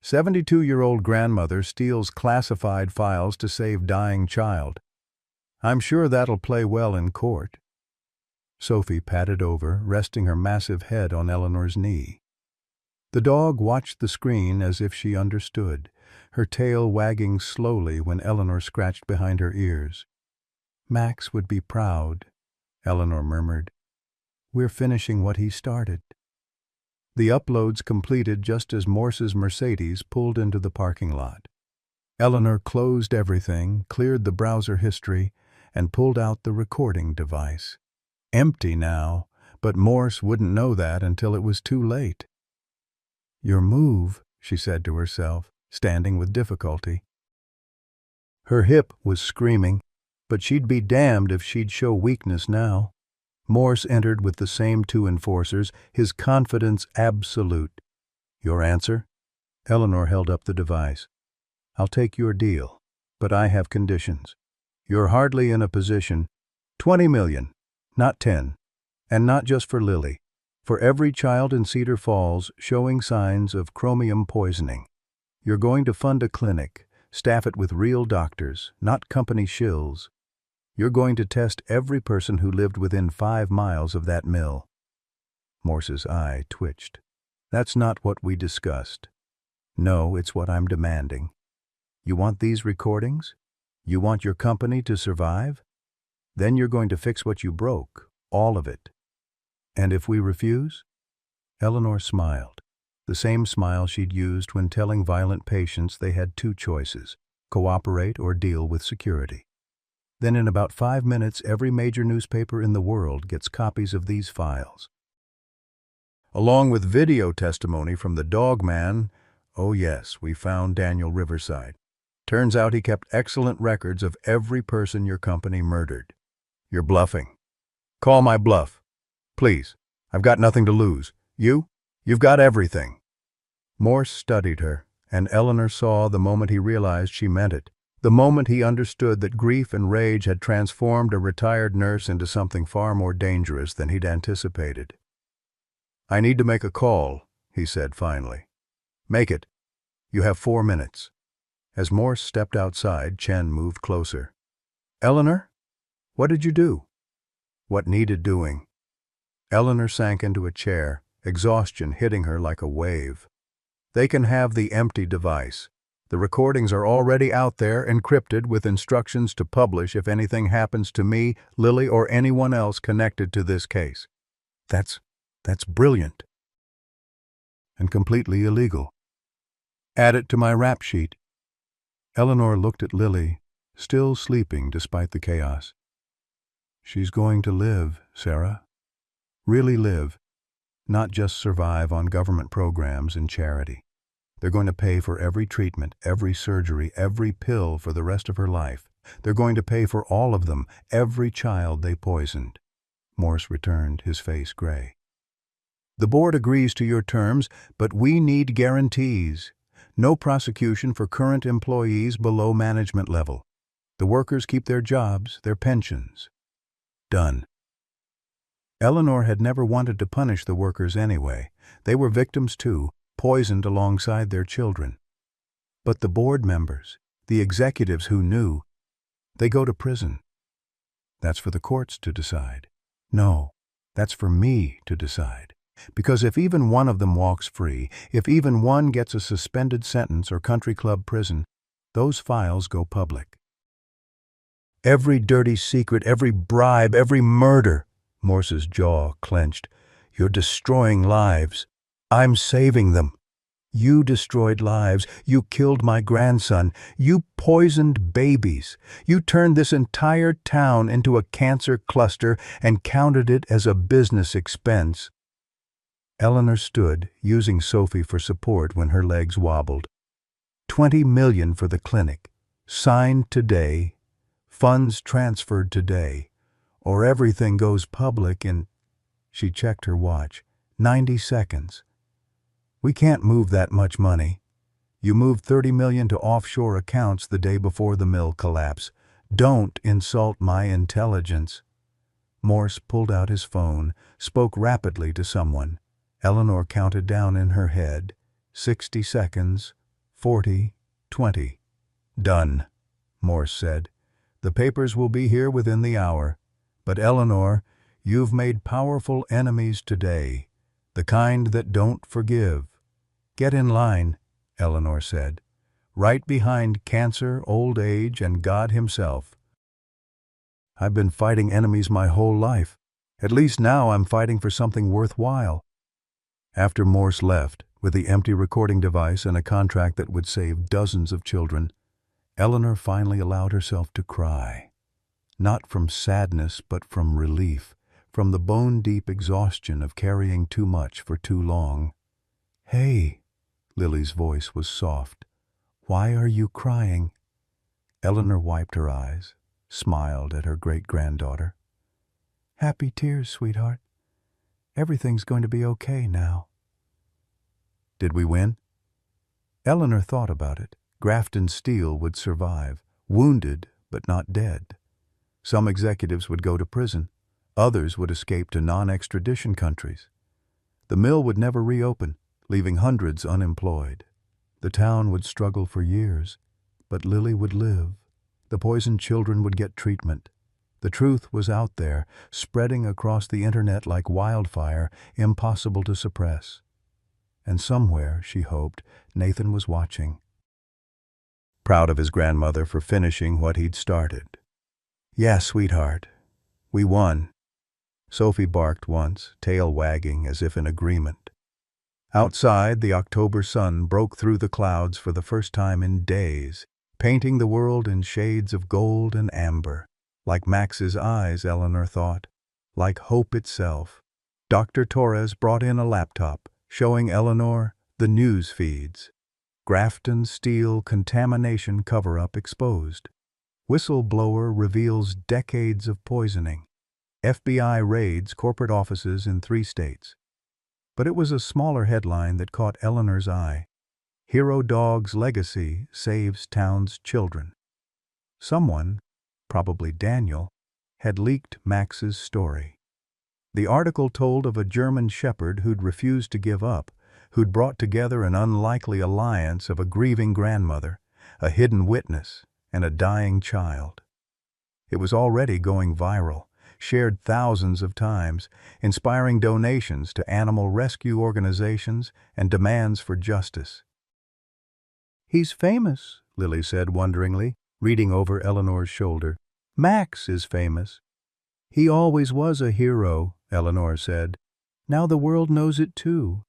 72-year-old grandmother steals classified files to save dying child. I'm sure that'll play well in court. Sophie patted over, resting her massive head on Eleanor's knee. The dog watched the screen as if she understood, her tail wagging slowly when Eleanor scratched behind her ears. Max would be proud, Eleanor murmured. We're finishing what he started. The uploads completed just as Morse's Mercedes pulled into the parking lot. Eleanor closed everything, cleared the browser history, and pulled out the recording device. Empty now, but Morse wouldn't know that until it was too late. Your move, she said to herself, standing with difficulty. Her hip was screaming, but she'd be damned if she'd show weakness now. Morse entered with the same two enforcers, his confidence absolute. Your answer? Eleanor held up the device. I'll take your deal, but I have conditions. You're hardly in a position. 20 million, not 10. And not just for Lily. For every child in Cedar Falls showing signs of chromium poisoning. You're going to fund a clinic, staff it with real doctors, not company shills. You're going to test every person who lived within 5 miles of that mill. Morse's eye twitched. That's not what we discussed. No, it's what I'm demanding. You want these recordings? You want your company to survive? Then you're going to fix what you broke, all of it. And if we refuse? Eleanor smiled, the same smile she'd used when telling violent patients they had two choices, cooperate or deal with security. Then in about 5 minutes, every major newspaper in the world gets copies of these files. Along with video testimony from the dog man, oh yes, we found Daniel Riverside. Turns out he kept excellent records of every person your company murdered. You're bluffing. Call my bluff. Please, I've got nothing to lose. You've got everything. Morse studied her, and Eleanor saw the moment he realized she meant it. The moment he understood that grief and rage had transformed a retired nurse into something far more dangerous than he'd anticipated. I need to make a call, he said finally. Make it. You have 4 minutes. As Morse stepped outside, Chen moved closer. Eleanor? What did you do? What needed doing? Eleanor sank into a chair, exhaustion hitting her like a wave. They can have the empty device. The recordings are already out there, encrypted with instructions to publish if anything happens to me, Lily, or anyone else connected to this case. That's brilliant. And completely illegal. Add it to my rap sheet. Eleanor looked at Lily, still sleeping despite the chaos. She's going to live, Sarah. Really live. not just survive on government programs and charity. They're going to pay for every treatment, every surgery, every pill for the rest of her life. They're going to pay for all of them, every child they poisoned. Morse returned, his face gray. The board agrees to your terms, but we need guarantees. No prosecution for current employees below management level. The workers keep their jobs, their pensions. Done. Eleanor had never wanted to punish the workers anyway. They were victims too, poisoned alongside their children. But the board members, the executives who knew, they go to prison. That's for the courts to decide. No, that's for me to decide. Because if even one of them walks free, if even one gets a suspended sentence or country club prison, those files go public. Every dirty secret, every bribe, every murder. Morse's jaw clenched. You're destroying lives. I'm saving them. You destroyed lives. You killed my grandson. You poisoned babies. You turned this entire town into a cancer cluster and counted it as a business expense. Eleanor stood, using Sophie for support when her legs wobbled. $20 million for the clinic. Signed today. Funds transferred today. Or everything goes public in... She checked her watch. 90 seconds. We can't move that much money. You moved $30 million to offshore accounts the day before the mill collapse. Don't insult my intelligence. Morse pulled out his phone, spoke rapidly to someone. Eleanor counted down in her head. 60 seconds. 40. 20. Done, Morse said. The papers will be here within the hour. But Eleanor, you've made powerful enemies today, the kind that don't forgive. Get in line, Eleanor said, right behind cancer, old age, and God himself. I've been fighting enemies my whole life. At least now I'm fighting for something worthwhile. After Morse left, with the empty recording device and a contract that would save dozens of children, Eleanor finally allowed herself to cry. Not from sadness, but from relief, from the bone-deep exhaustion of carrying too much for too long. Hey, Lily's voice was soft. Why are you crying? Eleanor wiped her eyes, smiled at her great-granddaughter. Happy tears, sweetheart. Everything's going to be okay now. Did we win? Eleanor thought about it. Grafton Steele would survive, wounded but not dead. Some executives would go to prison. Others would escape to non-extradition countries. The mill would never reopen, leaving hundreds unemployed. The town would struggle for years, but Lily would live. The poisoned children would get treatment. The truth was out there, spreading across the internet like wildfire, impossible to suppress. And somewhere, she hoped, Nathan was watching. Proud of his grandmother for finishing what he'd started. Yeah, sweetheart. We won. Sophie barked once, tail wagging as if in agreement. Outside, the October sun broke through the clouds for the first time in days, painting the world in shades of gold and amber. Like Max's eyes, Eleanor thought. Like hope itself. Dr. Torres brought in a laptop, showing Eleanor the news feeds. Grafton Steele contamination cover-up exposed. Whistleblower reveals decades of poisoning. FBI raids corporate offices in 3 states. But it was a smaller headline that caught Eleanor's eye. Hero Dog's legacy saves town's children. Someone, probably Daniel, had leaked Max's story. The article told of a German shepherd who'd refused to give up, who'd brought together an unlikely alliance of a grieving grandmother, a hidden witness, and a dying child. It was already going viral, shared thousands of times, inspiring donations to animal rescue organizations and demands for justice. He's famous, Lily said wonderingly, reading over Eleanor's shoulder. Max is famous. He always was a hero, Eleanor said. Now the world knows it too.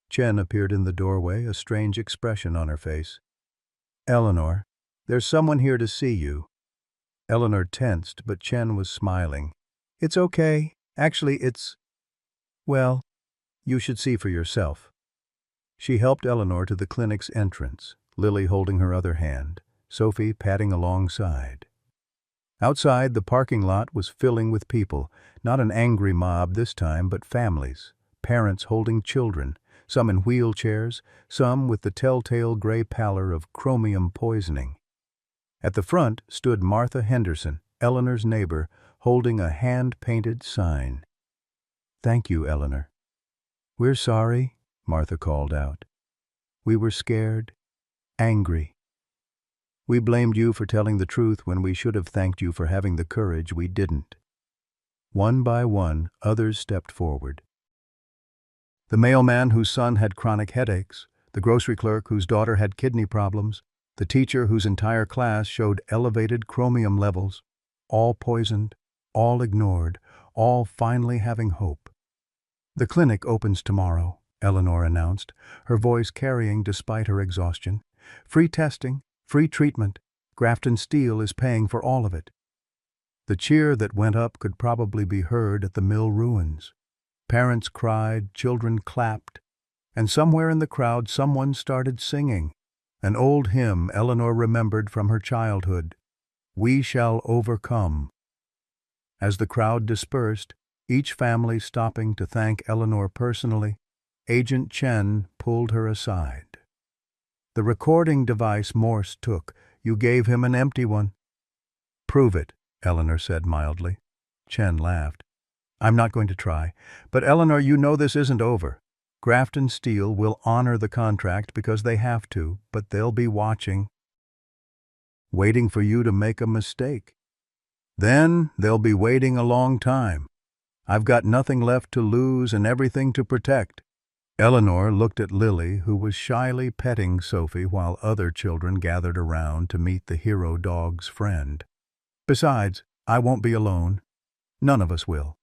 Chen appeared in the doorway, a strange expression on her face. Eleanor, there's someone here to see you. Eleanor tensed, but Chen was smiling. It's okay. Actually, well, You should see for yourself." She helped Eleanor to the clinic's entrance, Lily holding her other hand, Sophie padding alongside. Outside, the parking lot was filling with people, not an angry mob this time, but families, parents holding children, some in wheelchairs, some with the telltale gray pallor of chromium poisoning. At the front stood Martha Henderson, Eleanor's neighbor, holding a hand-painted sign. "Thank you, Eleanor." "We're sorry," Martha called out. "We were scared, angry. We blamed you for telling the truth when we should have thanked you for having the courage we didn't." One by one, others stepped forward. The mailman whose son had chronic headaches, the grocery clerk whose daughter had kidney problems, the teacher whose entire class showed elevated chromium levels, all poisoned, all ignored, all finally having hope. "The clinic opens tomorrow," Eleanor announced, her voice carrying despite her exhaustion. "Free testing, free treatment. Grafton Steel is paying for all of it." The cheer that went up could probably be heard at the mill ruins. Parents cried, children clapped, and somewhere in the crowd someone started singing, an old hymn Eleanor remembered from her childhood, "We shall overcome." As the crowd dispersed, each family stopping to thank Eleanor personally, Agent Chen pulled her aside. "The recording device Morse took, you gave him an empty one." "Prove it," Eleanor said mildly. Chen laughed. "I'm not going to try. But Eleanor, you know this isn't over. Grafton Steel will honor the contract because they have to, but they'll be watching, waiting for you to make a mistake. Then they'll be waiting a long time. I've got nothing left to lose and everything to protect." Eleanor looked at Lily, who was shyly petting Sophie while other children gathered around to meet the hero dog's friend. "Besides, I won't be alone. None of us will."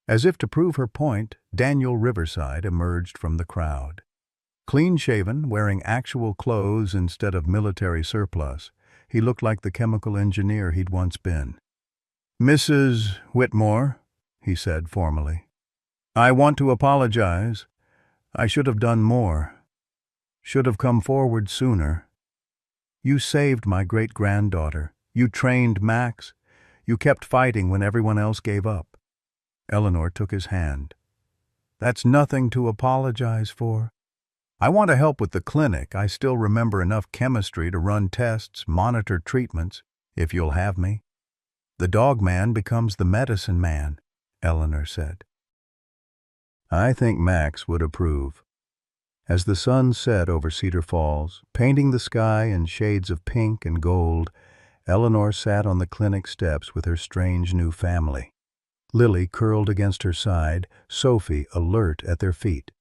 As if to prove her point, Daniel Riverside emerged from the crowd. Clean-shaven, wearing actual clothes instead of military surplus, he looked like the chemical engineer he'd once been. "Mrs. Whitmore," he said formally, "I want to apologize. I should have done more. Should have come forward sooner. You saved my great-granddaughter. You trained Max. You kept fighting when everyone else gave up." Eleanor took his hand. "That's nothing to apologize for. I want to help with the clinic. I still remember enough chemistry to run tests, monitor treatments, if you'll have me." "The dog man becomes the medicine man," Eleanor said. "I think Max would approve." As the sun set over Cedar Falls, painting the sky in shades of pink and gold, Eleanor sat on the clinic steps with her strange new family. Lily curled against her side, Sophie alert at their feet.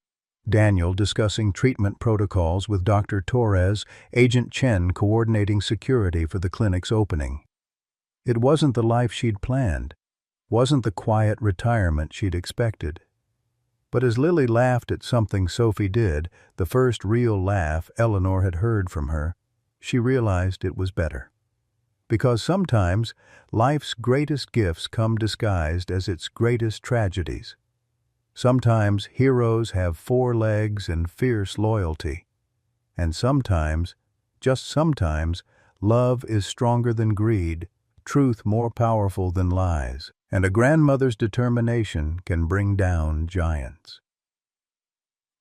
Daniel discussing treatment protocols with Dr. Torres, Agent Chen coordinating security for the clinic's opening. It wasn't the life she'd planned, wasn't the quiet retirement she'd expected. But as Lily laughed at something Sophie did, the first real laugh Eleanor had heard from her, she realized it was better. Because sometimes life's greatest gifts come disguised as its greatest tragedies. Sometimes heroes have 4 legs and fierce loyalty. And sometimes, just sometimes, love is stronger than greed, truth more powerful than lies, and a grandmother's determination can bring down giants.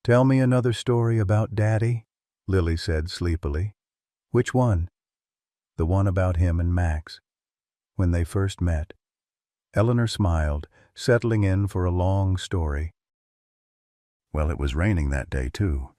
"Tell me another story about Daddy," Lily said sleepily. "Which one?" "The one about him and Max, when they first met." Eleanor smiled, settling in for a long story. "Well, it was raining that day, too.